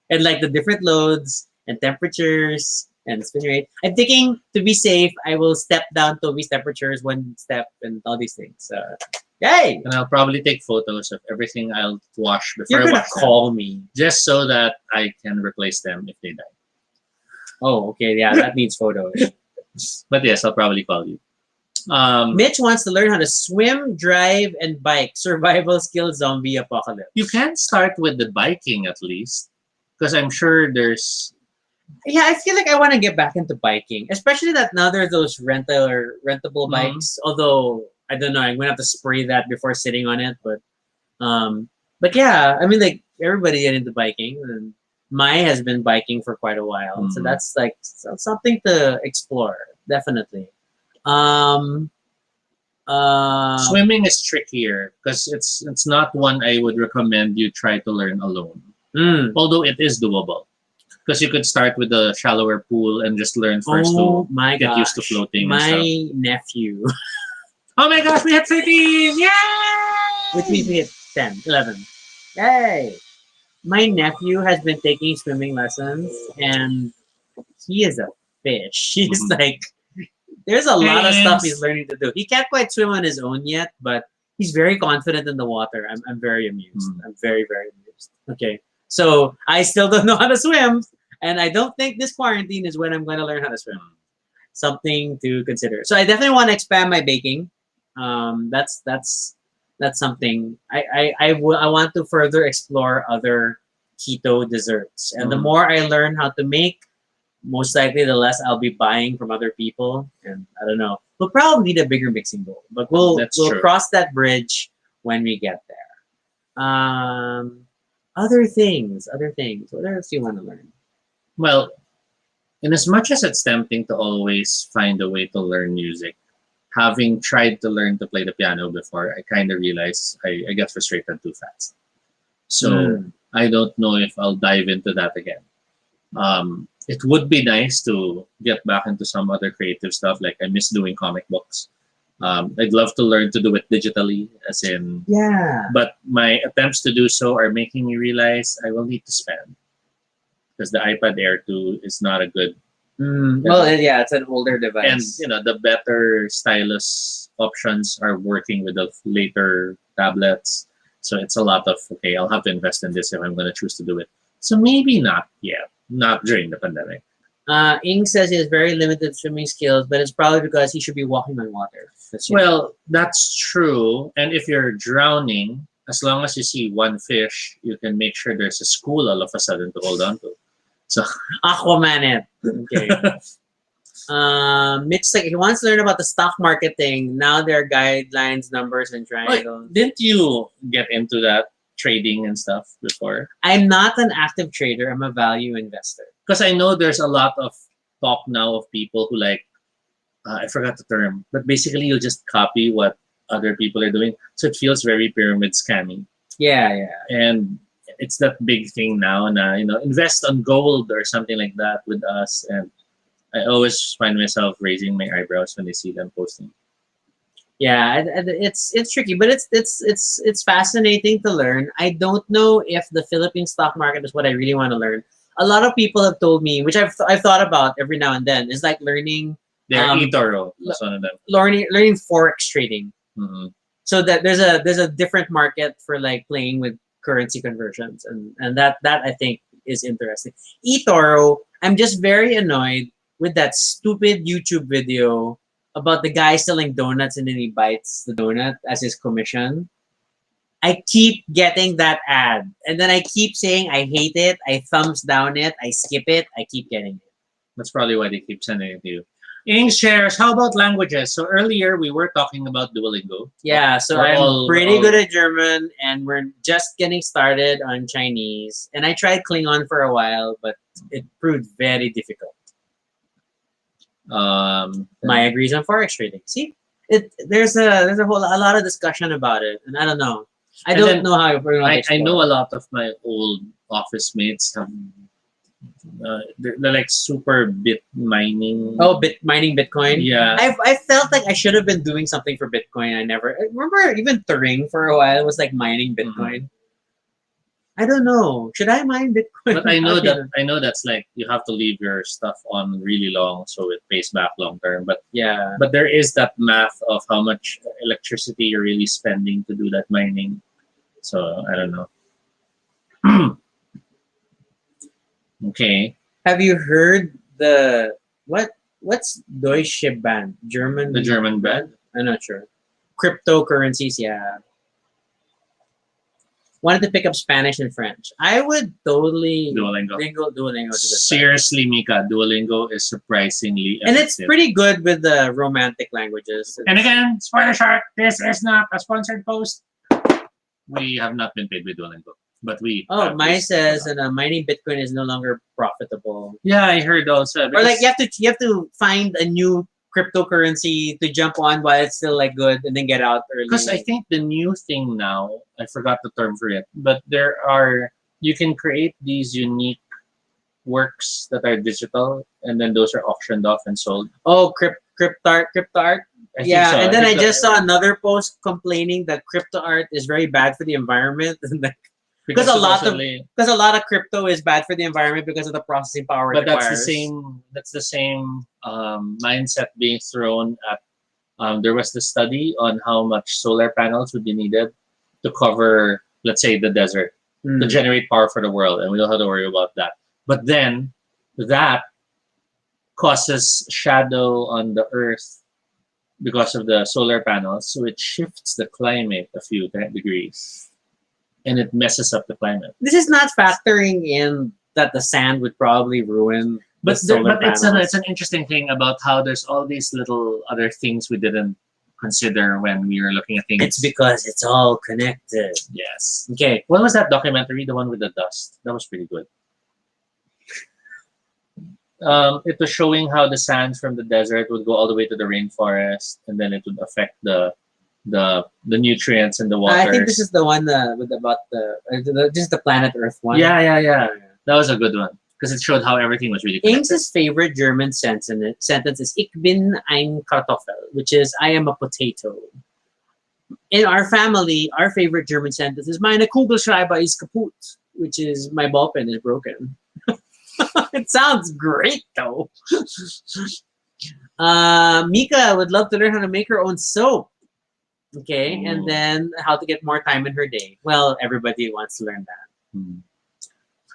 and like the different loads and temperatures and spin rate. I'm thinking to be safe, I will step down Toby's temperatures 1 step and all these things. Yay! And I'll probably take photos of everything I'll wash before You're I gonna wash them, call me. just so that I can replace them if they die. Oh, okay, yeah, that needs photos. But yes, I'll probably call you. Mitch wants to learn how to swim, drive, and bike. Survival skill zombie apocalypse. You can start with the biking at least, because I'm sure there's. Yeah, I feel like I want to get back into biking, especially that now there's those rentable Mhm. bikes. Although I don't know, I'm gonna have to spray that before sitting on it. But yeah, I mean, like everybody get into biking, and Mai has been biking for quite a while, so Mhm. that's like something to explore, definitely. Um, uh, Swimming is trickier because it's not one I would recommend you try to learn alone. mm, Although it is doable, because you could start with a shallower pool and just learn first oh to my get used to gosh, floating and stuff. my nephew, Oh my gosh, we had 13! Yay! which means we hit 10, 11. Yay! My nephew has been taking swimming lessons, and he is a fish. He's Mhm. like, there's a lot of stuff he's Thanks. learning to do. He can't quite swim on his own yet, but he's very confident in the water. I'm very amused. Mhm. I'm very, very amused. Okay. So I still don't know how to swim, and I don't think this quarantine is when I'm going to learn how to swim. Something to consider. So I definitely want to expand my baking. That's something I want to further explore other keto desserts. And the Mhm. more I learn how to make, most likely the less I'll be buying from other people. And I don't know. We'll probably need a bigger mixing bowl, but That's we'll true. cross that bridge when we get there. Other things, other things. What else do you want to learn? Well, in as much as it's tempting to always find a way to learn music, having tried to learn to play the piano before, I kind of realized I get frustrated too fast. So Mm. I don't know if I'll dive into that again. It would be nice to get back into some other creative stuff. Like I miss doing comic books. I'd love to learn to do it digitally, as in. Yeah. But my attempts to do so are making me realize I will need to spend because the iPad Air 2 is not a good. Well, yeah, it's an older And device. the better stylus options are working with the later tablets. So it's a lot of okay. I'll have to invest in this if I'm going to choose to do it. So maybe not yet, not during the pandemic. Ing says he has very limited swimming skills, but it's probably because he should be walking on water. Well, that's true. And if you're drowning, as long as you see one fish, you can make sure there's a school all of a sudden to hold on to. So Aquaman it. Okay. Mitch like he wants to learn about the stock market thing. Now there are guidelines, numbers, and Wait, triangles. didn't you get into that trading and stuff before? I'm not an active trader. I'm a value investor. Because I know there's a lot of talk now of people who like, I forgot the term, but basically you'll just copy what other people are doing. So it feels very pyramid scammy. Yeah, yeah. And it's that big thing now, invest on gold or something like that with us. And I always find myself raising my eyebrows when I see them posting. Yeah, it's tricky, but it's fascinating to learn. I don't know if the Philippine stock market is what I really want to learn. A lot of people have told me, which I've thought about every now and then, is like learning They're Um, eToro, that's one of them. learning forex trading. Hmm. So that there's a different market for like playing with currency conversions, and that I think is interesting. eToro, I'm just very annoyed with that stupid YouTube video about the guy selling donuts and then he bites the donut as his commission. I keep getting that ad, and then I keep saying I hate it. I thumbs down it. I skip it. I keep getting it. That's probably why they keep sending it to you. Ing shares, how about languages? So earlier we were talking about Duolingo. Yeah, so We're I'm all- pretty we're all- good at German, and we're just getting started on Chinese. And I tried Klingon for a while, but it proved very difficult. Maya agrees on forex trading. See, there's a lot of discussion about it, and I don't know. I And don't then know how we're going to I explore. know a lot of my old office mates have they're like super bit mining. Oh, mining Bitcoin. Yeah. I felt like I should have been doing something for Bitcoin. I remember even Turing for a while was like mining Bitcoin. I don't know. Should I mine Bitcoin? But I know that's like you have to leave your stuff on really long so it pays back long term. But Yeah. but there is that math of how much electricity you're really spending to do that mining. So I don't know. Okay. Have you heard the what's Deutsche Bank? German The German band. I'm not sure. Cryptocurrencies, yeah. Wanted to pick up Spanish and French. I would totally Duolingo. Duolingo to this. Seriously, Mika, Duolingo is surprisingly And it's effective. pretty good with the romantic languages. And again, spoiler shark, this is not a sponsored post. We have not been paid with Duolingo. But we Oh, have Mai this- says mining Bitcoin is no longer profitable. Yeah, I heard also. Or like you have to find a new cryptocurrency to jump on while it's still like good and then get out early. Because I think the new thing now, I forgot the term for it, but you can create these unique works that are digital and then those are auctioned off and sold. Oh, cryptart. I think Yeah, so. and then I think just saw another post complaining that crypto art is very bad for the environment. because a lot of- supposedly- Because a lot of crypto is bad for the environment because of the processing power. but it that's the requires. same mindset being thrown at there was the study on how much solar panels would be needed to cover, let's say, the desert to Mm. generate power for the world, and we don't have to worry about that. But then that causes shadow on the earth because of the solar panels, so it shifts the climate a few degrees and it messes up the climate. This is not factoring in that the sand would probably ruin the But solar it's panels. an interesting thing about how there's all these little other things we didn't consider when we were looking at things. It's because it's all connected. Yes. Okay. What was that documentary? The one with the dust. That was pretty good. It was showing how the sand from the desert would go all the way to the rainforest, and then it would affect the nutrients in the waters. I think this is the one with about this is the planet Earth one. Yeah. That was a good one because it showed how everything was really connected. Ames's favorite German sentence is "Ich bin ein Kartoffel," which is "I am a potato." In our family, our favorite German sentence is "Meine Kugelschreiber ist kaputt," which is "My ball pen is broken." It sounds great though. Mika would love to learn how to make her own soap. Okay, and then how to get more time in her day. Well, everybody wants to learn that.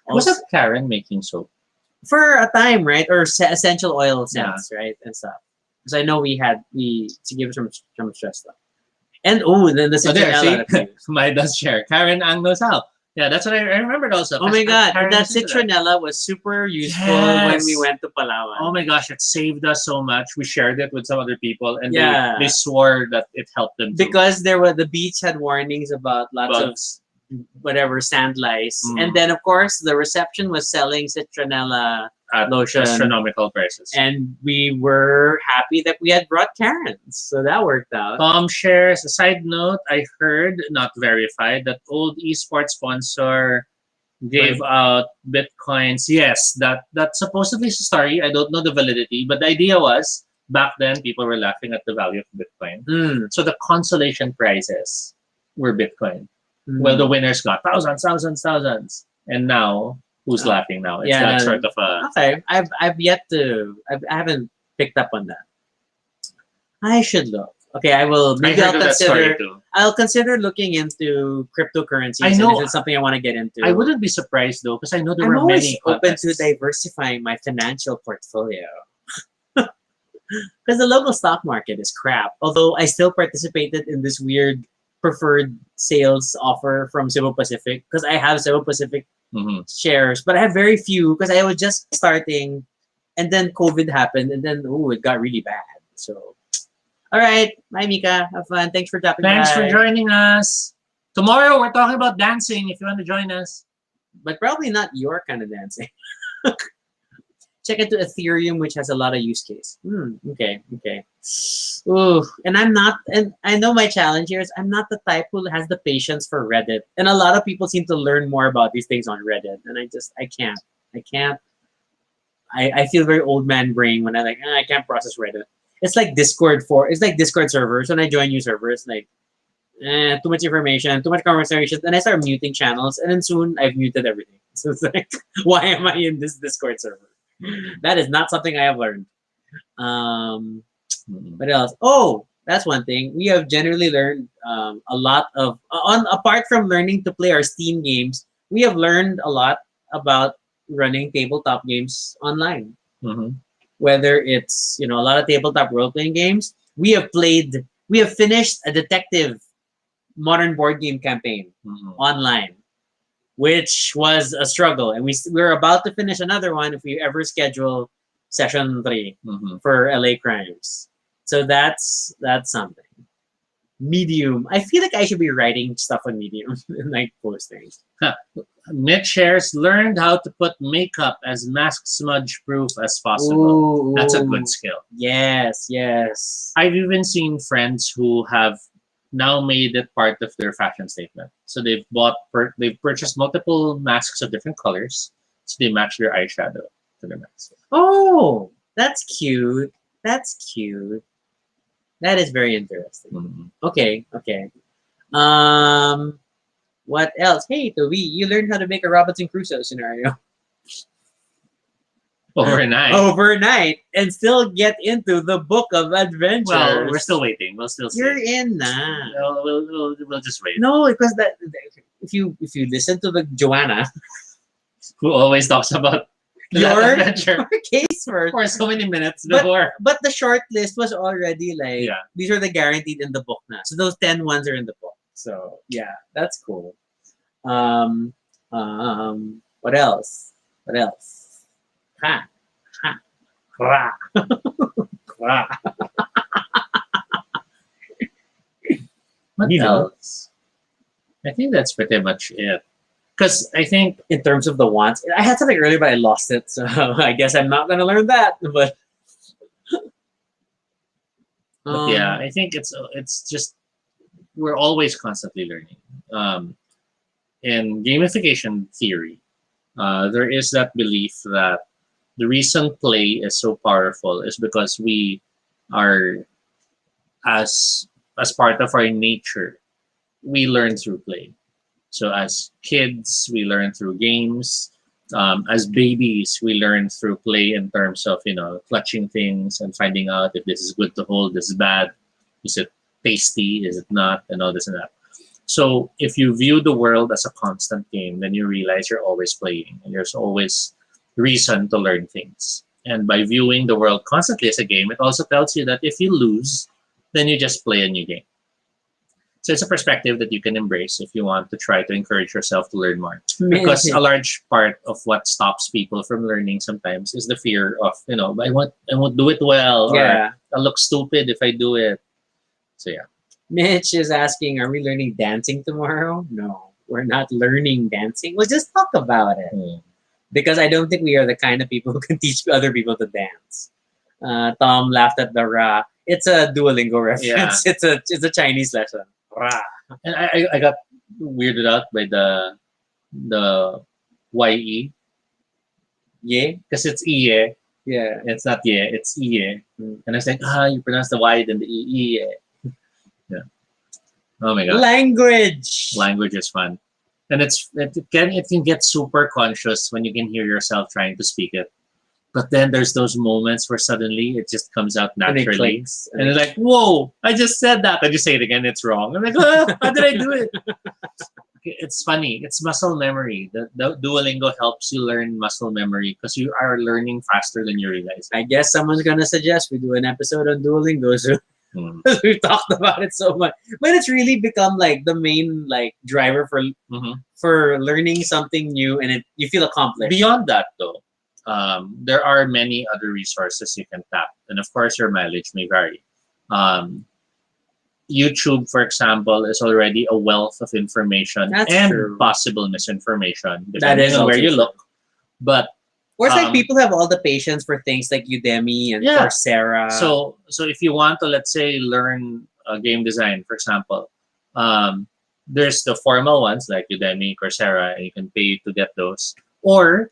Was it Karen making soap? For a time, right? Or essential oil scents, right? And stuff. Because I know we to give some stress stuff. And then the citronella. My does share. Karen Ang knows how. Yeah, that's what I remembered also. Oh my god, Karen that listened to that. citronella was super useful when we Yes. went to Palawan. Oh my gosh, it saved us so much. We shared it with some other people, and Yeah. they swore that it helped them too. Because the beach had warnings about lots of whatever sand lice, and then of course the reception was selling citronella at lotion. astronomical prices. And we were happy that we had brought Karen's, so that worked out. Tom shares a side note. I heard, not verified, that old esports sponsor gave out bitcoins. Yes, that supposedly is a story. I don't know the validity, but the idea was back then people were laughing at the value of Bitcoin. So the consolation prizes were Bitcoin. Well, the winners got thousands, and now who's laughing now? It's that sort of a. Okay, I've yet to. I haven't picked up on that. I should look. Okay, I will. Maybe I I'll heard of that story consider. too. I'll consider looking into cryptocurrencies. I know. And if it's something I want to get into. I wouldn't be surprised though, because I know there I'm were always many open to contests. diversifying my financial portfolio. Because the local stock market is crap. Although I still participated in this weird preferred sales offer from Cebu Pacific because I have Cebu Pacific shares, but I have very few because I was just starting, and then COVID happened, and then it got really bad. So, all right, bye Mika, have fun. Thanks for dropping by. Thanks for joining us. Tomorrow we're talking about dancing. If you want to join us, but probably not your kind of dancing. Check into Ethereum, which has a lot of use case. Okay. Ooh, and I'm not, and I know my challenge here is I'm not the type who has the patience for Reddit. And a lot of people seem to learn more about these things on Reddit. And I can't. I can't. I feel very old man brain when I can't process Reddit. It's like Discord servers. When I join new servers, like, too much information, too much conversation. Then I start muting channels. And then soon I've muted everything. So it's like, why am I in this Discord server? That is not something I have learned. What else? Oh, that's one thing. We have generally learned a lot of on apart from learning to play our Steam games, we have learned a lot about running tabletop games online. Mm-hmm. Whether it's a lot of tabletop role playing games, we have finished a detective modern board game campaign online, which was a struggle, and we're about to finish another one if we ever schedule session 3 for LA Crimes. So that's something. Medium. I feel like I should be writing stuff on Medium and like posting. Mitch shares learned how to put makeup as mask smudge proof as possible. Ooh, That's a good skill. Yes, yes. I've even seen friends who have now made it part of their fashion statement. So they've purchased multiple masks of different colors, so they match their eyeshadow to the mask. Oh, that's cute. That's cute. That is very interesting. Okay, okay. What else? Hey, Toby, you learned how to make a Robinson Crusoe scenario overnight, and still get into the Book of Adventures. Well, we're still waiting. We'll still see. You're in now. We'll just wait. No, because if you listen to the Joanna, who always talks about your adventure case for so many minutes before. But the short list was already like, these are the guaranteed in the book now. So those 10 ones are in the book. So yeah, that's cool. What else? What else? Ha. Ha. Ra. Ra. What else? I think that's pretty much it. Because I think in terms of the wants, I had something earlier, but I lost it. So I guess I'm not gonna learn that. But yeah, I think it's just we're always constantly learning. In gamification theory, there is that belief that the reason play is so powerful is because we are, as part of our nature, we learn through play. So as kids, we learn through games. As babies, we learn through play in terms of clutching things and finding out if this is good to hold, this is bad, is it tasty, is it not, and all this and that. So if you view the world as a constant game, then you realize you're always playing and there's always reason to learn things. And by viewing the world constantly as a game, it also tells you that if you lose, then you just play a new game. So it's a perspective that you can embrace if you want to try to encourage yourself to learn more. Because a large part of what stops people from learning sometimes is the fear of, I won't do it well, or I'll look stupid if I do it. So yeah. Mitch is asking, are we learning dancing tomorrow? No, we're not learning dancing. We'll just talk about it. Because I don't think we are the kind of people who can teach other people to dance. Tom laughed at the Ra. It's a Duolingo reference. Yeah. It's a Chinese lesson. Ra. And I got weirded out by the YE. Yeah? Because it's Iye. Yeah. It's not Ye, it's Iye. And I was like, you pronounce the Y then the Iye. Yeah. Oh my god. Language is fun. And it can get super conscious when you can hear yourself trying to speak it. But then there's those moments where suddenly it just comes out naturally. And it's like, whoa, I just said that. I just say it again, it's wrong. I'm like, how did I do it? It's funny. It's muscle memory. The Duolingo helps you learn muscle memory because you are learning faster than you realize. I guess someone's going to suggest we do an episode on Duolingo soon. We've talked about it so much. But it's really become like the main driver for learning something new, and you feel accomplished. Beyond that though, there are many other resources you can tap, and of course your mileage may vary. YouTube, for example, is already a wealth of information and possible misinformation depending on where you look. But Or it's like Um, people have all the patience for things like Udemy and Yeah. Coursera. So if you want to, let's say, learn game design, for example, um, there's the formal ones like Udemy, Coursera, and you can pay to get those. Or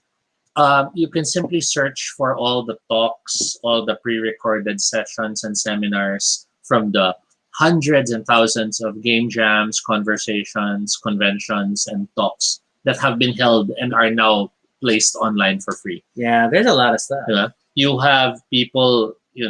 you can simply search for all the talks, all the pre-recorded sessions and seminars from the hundreds and thousands of game jams, conversations, conventions, and talks that have been held and are now placed online for free. yeah, there's a lot of stuff. Yeah. You have people, you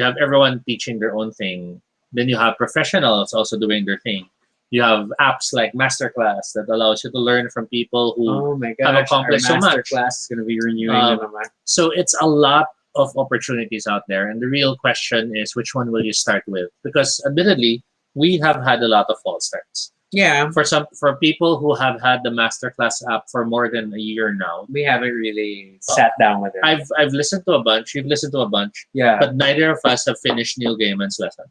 have everyone teaching their own thing. Then you have professionals also doing their thing. You have apps like Masterclass that allows you to learn from people who Oh my have gosh, our accomplished so master much. class is going to be renewing Um, na naman. So it's a lot of opportunities out there. And the real question is, which one will you start with? Because admittedly, we have had a lot of false starts. Yeah, For people who have had the Masterclass app for more than a year now, we haven't really sat down with it. I've listened to a bunch. You've listened to a bunch, Yeah, but neither of us have finished Neil Gaiman's lesson.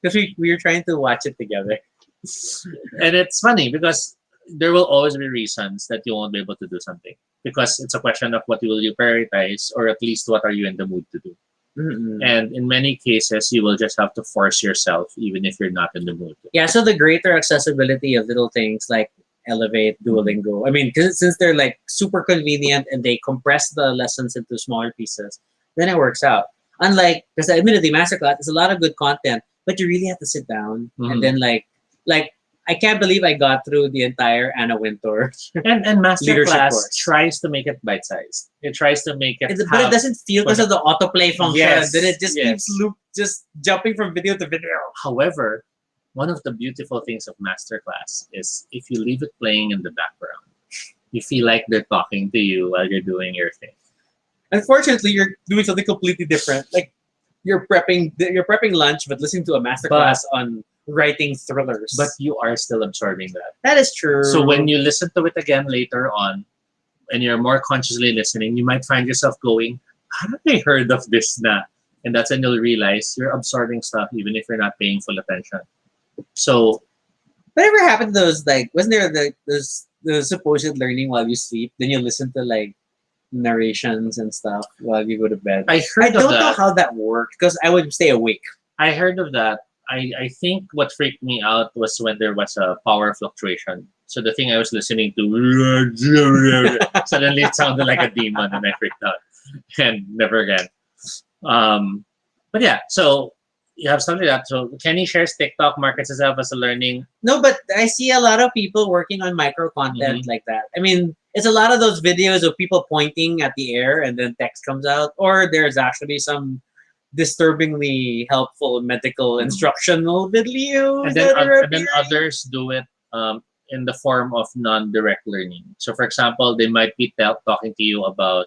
because we were trying to watch it together. And it's funny because there will always be reasons that you won't be able to do something because it's a question of what will you prioritize, or at least what are you in the mood to do. Mm-mm. And in many cases, you will just have to force yourself, even if you're not in the mood. Yeah, so the greater accessibility of little things like Elevate, Duolingo. I mean, since they're like super convenient and they compress the lessons into smaller pieces, then it works out. Unlike, because admittedly, Masterclass is a lot of good content, but you really have to sit down and then like I can't believe I got through the entire Anna Wintour. And Leadership Masterclass course. tries to make it bite-sized. It tries to make it But it doesn't feel because but- of the autoplay function. Yes, Then it just yes. keeps just jumping from video to video. However, one of the beautiful things of Masterclass is if you leave it playing in the background, you feel like they're talking to you while you're doing your thing. Unfortunately, you're doing something completely different. Like you're prepping lunch, but listening to a masterclass on writing thrillers. But you are still absorbing that. that is true. So when you listen to it again later on, and you're more consciously listening, you might find yourself going, "Have I heard of this na?" And that's when you'll realize you're absorbing stuff even if you're not paying full attention. So whatever happened to those, like, wasn't there those supposed learning while you sleep? Then you listen to like narrations and stuff while you go to bed. I I heard of don't know that. how that worked because I would stay awake. I heard of that. I think what freaked me out was when there was a power fluctuation. So the thing I was listening to suddenly it sounded like a demon, and I freaked out, and never again. But yeah, so you have something like that. So Kenny shares TikTok, markets itself as a learning. No, but I see a lot of people working on micro content like that. I mean, it's a lot of those videos of people pointing at the air and then text comes out, or there's actually some disturbingly helpful medical instructional videos And that are and then appearing. others do it in the form of non-direct learning. So, for example, they might be talking to you about,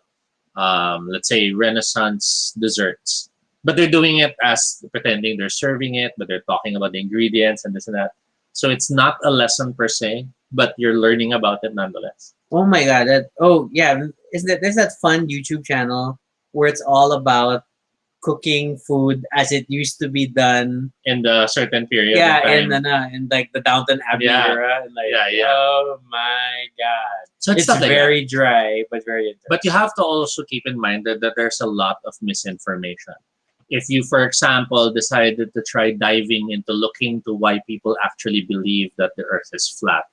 let's say, Renaissance desserts, but they're doing it as pretending they're serving it, but they're talking about the ingredients and this and that. So it's not a lesson per se, but you're learning about it nonetheless. Oh my god! There's that fun YouTube channel where it's all about cooking food as it used to be done. In the certain period Yeah, of time. in like the Downton Abbey Yeah. era. And like, Yeah. oh my god! So It's stuff like that. very dry, but very interesting. But you have to also keep in mind that there's a lot of misinformation. If you, for example, decided to try diving into looking to why people actually believe that the earth is flat,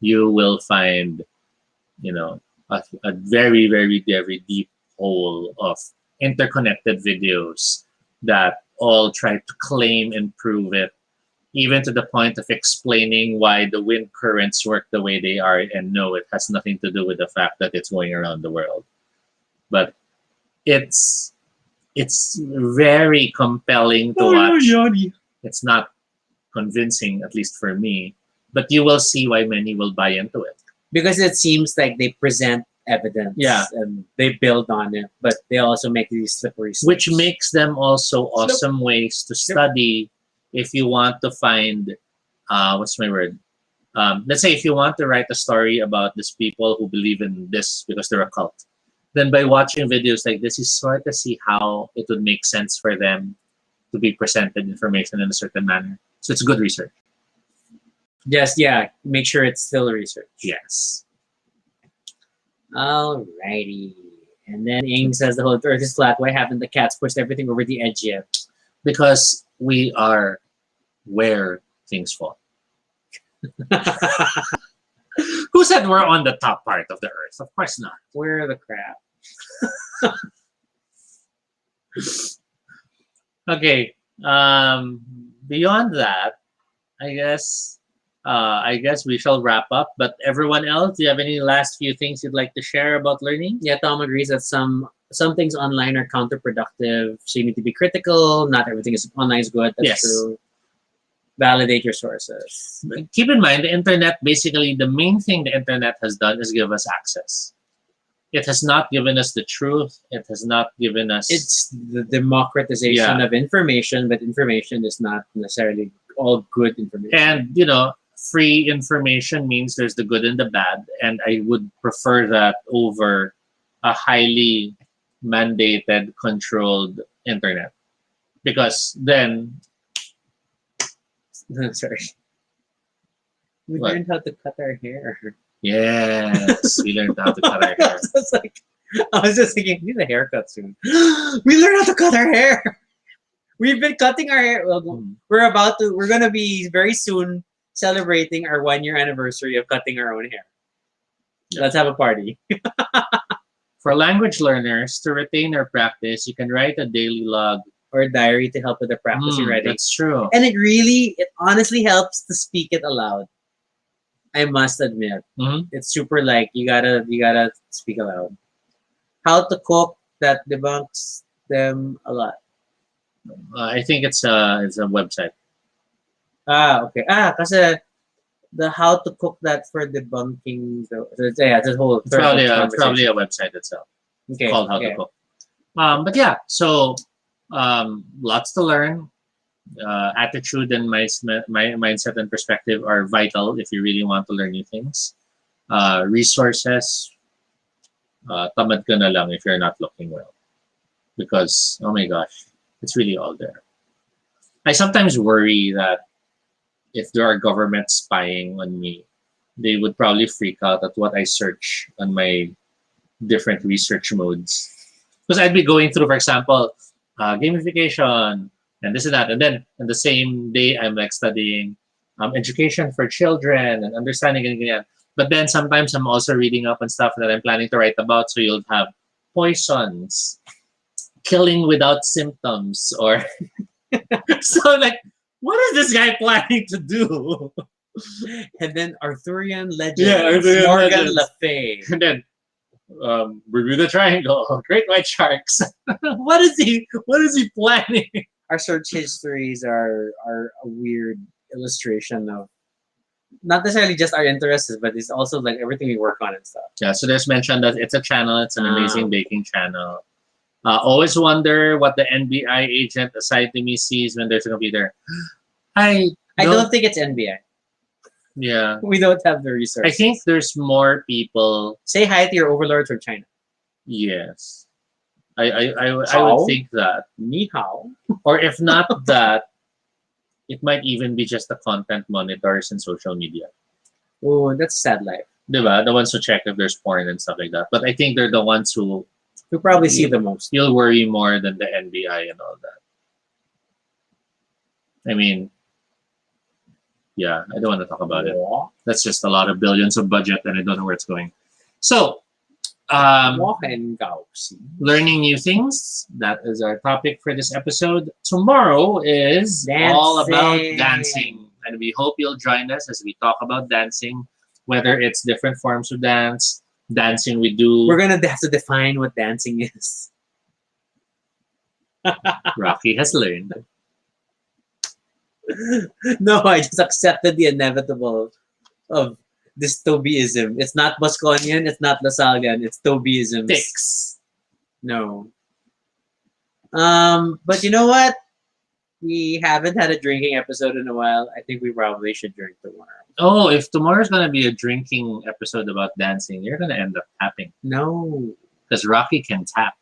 you will find, a very, very, very deep hole of interconnected videos that all try to claim and prove it, even to the point of explaining why the wind currents work the way they are, and no, it has nothing to do with the fact that it's going around the world. But it's very compelling to watch. It's not convincing, at least for me, but you will see why many will buy into it. Because it seems like they present evidence Yeah. and they build on it, but they also make these slippery slopes. Which makes them also awesome ways to study if you want to find, what's my word? Let's say if you want to write a story about these people who believe in this because they're a cult, then by watching videos like this, you sort of see how it would make sense for them to be presented information in a certain manner. So it's good research. Just make sure it's still research. Yes. Alrighty. And then Ing says the whole earth is flat. Why haven't the cats pushed everything over the edge yet? Because we are where things fall. Who said we're on the top part of the earth? Of course not. Where are the crap? Okay. Beyond that, I guess we shall wrap up. But everyone else, do you have any last few things you'd like to share about learning? Yeah, Tom agrees that some things online are counterproductive. So you need to be critical. Not everything is online is good. That's Yes. true. Validate your sources. Keep in mind, the internet, basically, the main thing the internet has done is give us access. It has not given us the truth. It has not given us. It's the democratization of information, but information is not necessarily all good information. And free information means there's the good and the bad, and I would prefer that over a highly mandated, controlled internet, because then sorry, we What? learned how to cut our hair. yes, we learned how to cut our hair. I was just thinking, we need a haircut soon. We learned how to cut our hair. We've been cutting our hair. Well, we're gonna be very soon celebrating our 1-year anniversary of cutting our own hair. Let's have a party. For language learners, to retain their practice, you can write a daily log or diary to help with the practice writing. That's true. And it honestly helps to speak it aloud. I must admit, it's super you gotta speak aloud. How to cook, that debunks them a lot. I think it's a website. Okay. Kasi the how to cook that for debunking the whole It's probably a website itself. Okay. Called How to Cook. But yeah, so lots to learn. Attitude and mindset and perspective are vital if you really want to learn new things. Resources, tamad ka na lang if you're not looking well. Because, oh my gosh, it's really all there. I sometimes worry that if there are governments spying on me, they would probably freak out at what I search on my different research modes. Because I'd be going through, for example, gamification and this and that, and then in the same day I'm like studying education for children and understanding and ganyan. But then sometimes I'm also reading up on stuff that I'm planning to write about. So you'll have poisons, killing without symptoms, or so like, what is this guy planning to do? And then Arthurian legends, Arthurian Morgan legends. Le Fay. And then Bermuda Triangle, Great White Sharks. What is he planning? Our search histories are a weird illustration of not necessarily just our interests, but it's also like everything we work on and stuff. Yeah, so there's mentioned that it's a channel, it's an amazing baking channel. Always wonder what the NBI agent assigned to me sees when there's a computer. I don't think it's NBI. Yeah. We don't have the resources. I think there's more people. Say hi to your overlords from China. Yes. I would think that. Ni hao. Or if not that, it might even be just the content monitors and social media. Oh, that's sad life. Diba? The ones who check if there's porn and stuff like that. But I think they're the ones who probably see the most. You'll worry more than the NBI and all that. I mean, yeah, I don't want to talk about it. That's just a lot of billions of budget and I don't know where it's going. So, learning new things. That is our topic for this episode. Tomorrow is all about dancing. And we hope you'll join us as we talk about dancing, whether it's different forms of dancing we do. We're going to have to define what dancing is. Rocky has learned. No, I just accepted the inevitable of this Tobyism. It's not Bosconian, it's not Lasallian, it's Tobyism. Fix. No. But you know what? We haven't had a drinking episode in a while. I think we probably should drink tomorrow. Oh, if tomorrow's going to be a drinking episode about dancing, you're going to end up tapping. No. Because Rocky can tap.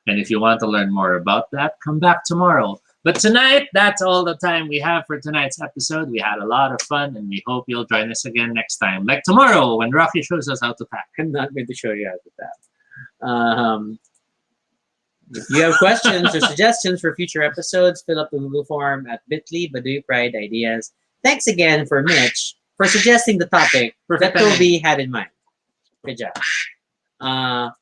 And if you want to learn more about that, come back tomorrow. But tonight, that's all the time we have for tonight's episode. We had a lot of fun, and we hope you'll join us again next time. Like tomorrow, when Rocky shows us how to tap. I'm not going to show you how to tap. Um, if you have questions or suggestions for future episodes, fill up the Google form at bit.ly, Baduy Pride Ideas. Thanks again for Mitch for suggesting the topic Perfect that timing. Toby had in mind. Good job.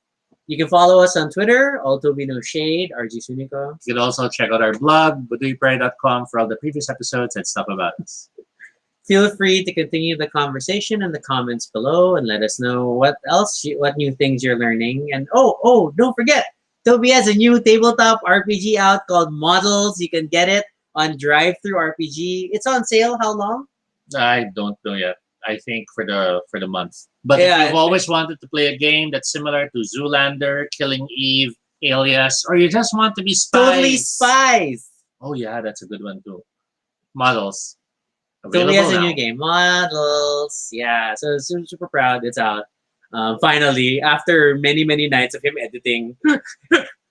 You can follow us on Twitter, all Toby No Shade, RG Sunico. You can also check out our blog, baduypride.com, for all the previous episodes and stuff about us. Feel free to continue the conversation in the comments below and let us know what else, what new things you're learning. And don't forget, Toby has a new tabletop RPG out called Models. You can get it on Drive-Thru RPG. It's on sale. How long? I don't know yet. I think for the month. But Yeah, if you've always wanted to play a game that's similar to Zoolander, Killing Eve, Alias, or you just want to be spies. Totally Spies. Oh yeah, that's a good one too. Models. Toby has a Available new now. game, Models. Yeah, so super proud it's out. Finally, after many nights of him editing.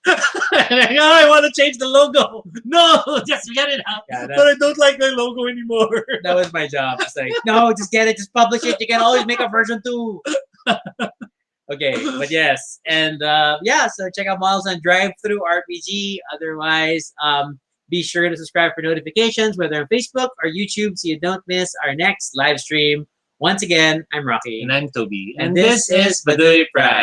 I want to change the logo. No, just get it out. Yeah, But I don't like the logo anymore. that was my job. It's like, no, just get it, just publish it. You can always make a version 2. Okay, but yes, and so check out Models on Drive-Thru RPG. Otherwise, be sure to subscribe for notifications, whether on Facebook or YouTube, so you don't miss our next live stream. Once again, I'm Rocky. And I'm Toby. And this is Baduy Pride.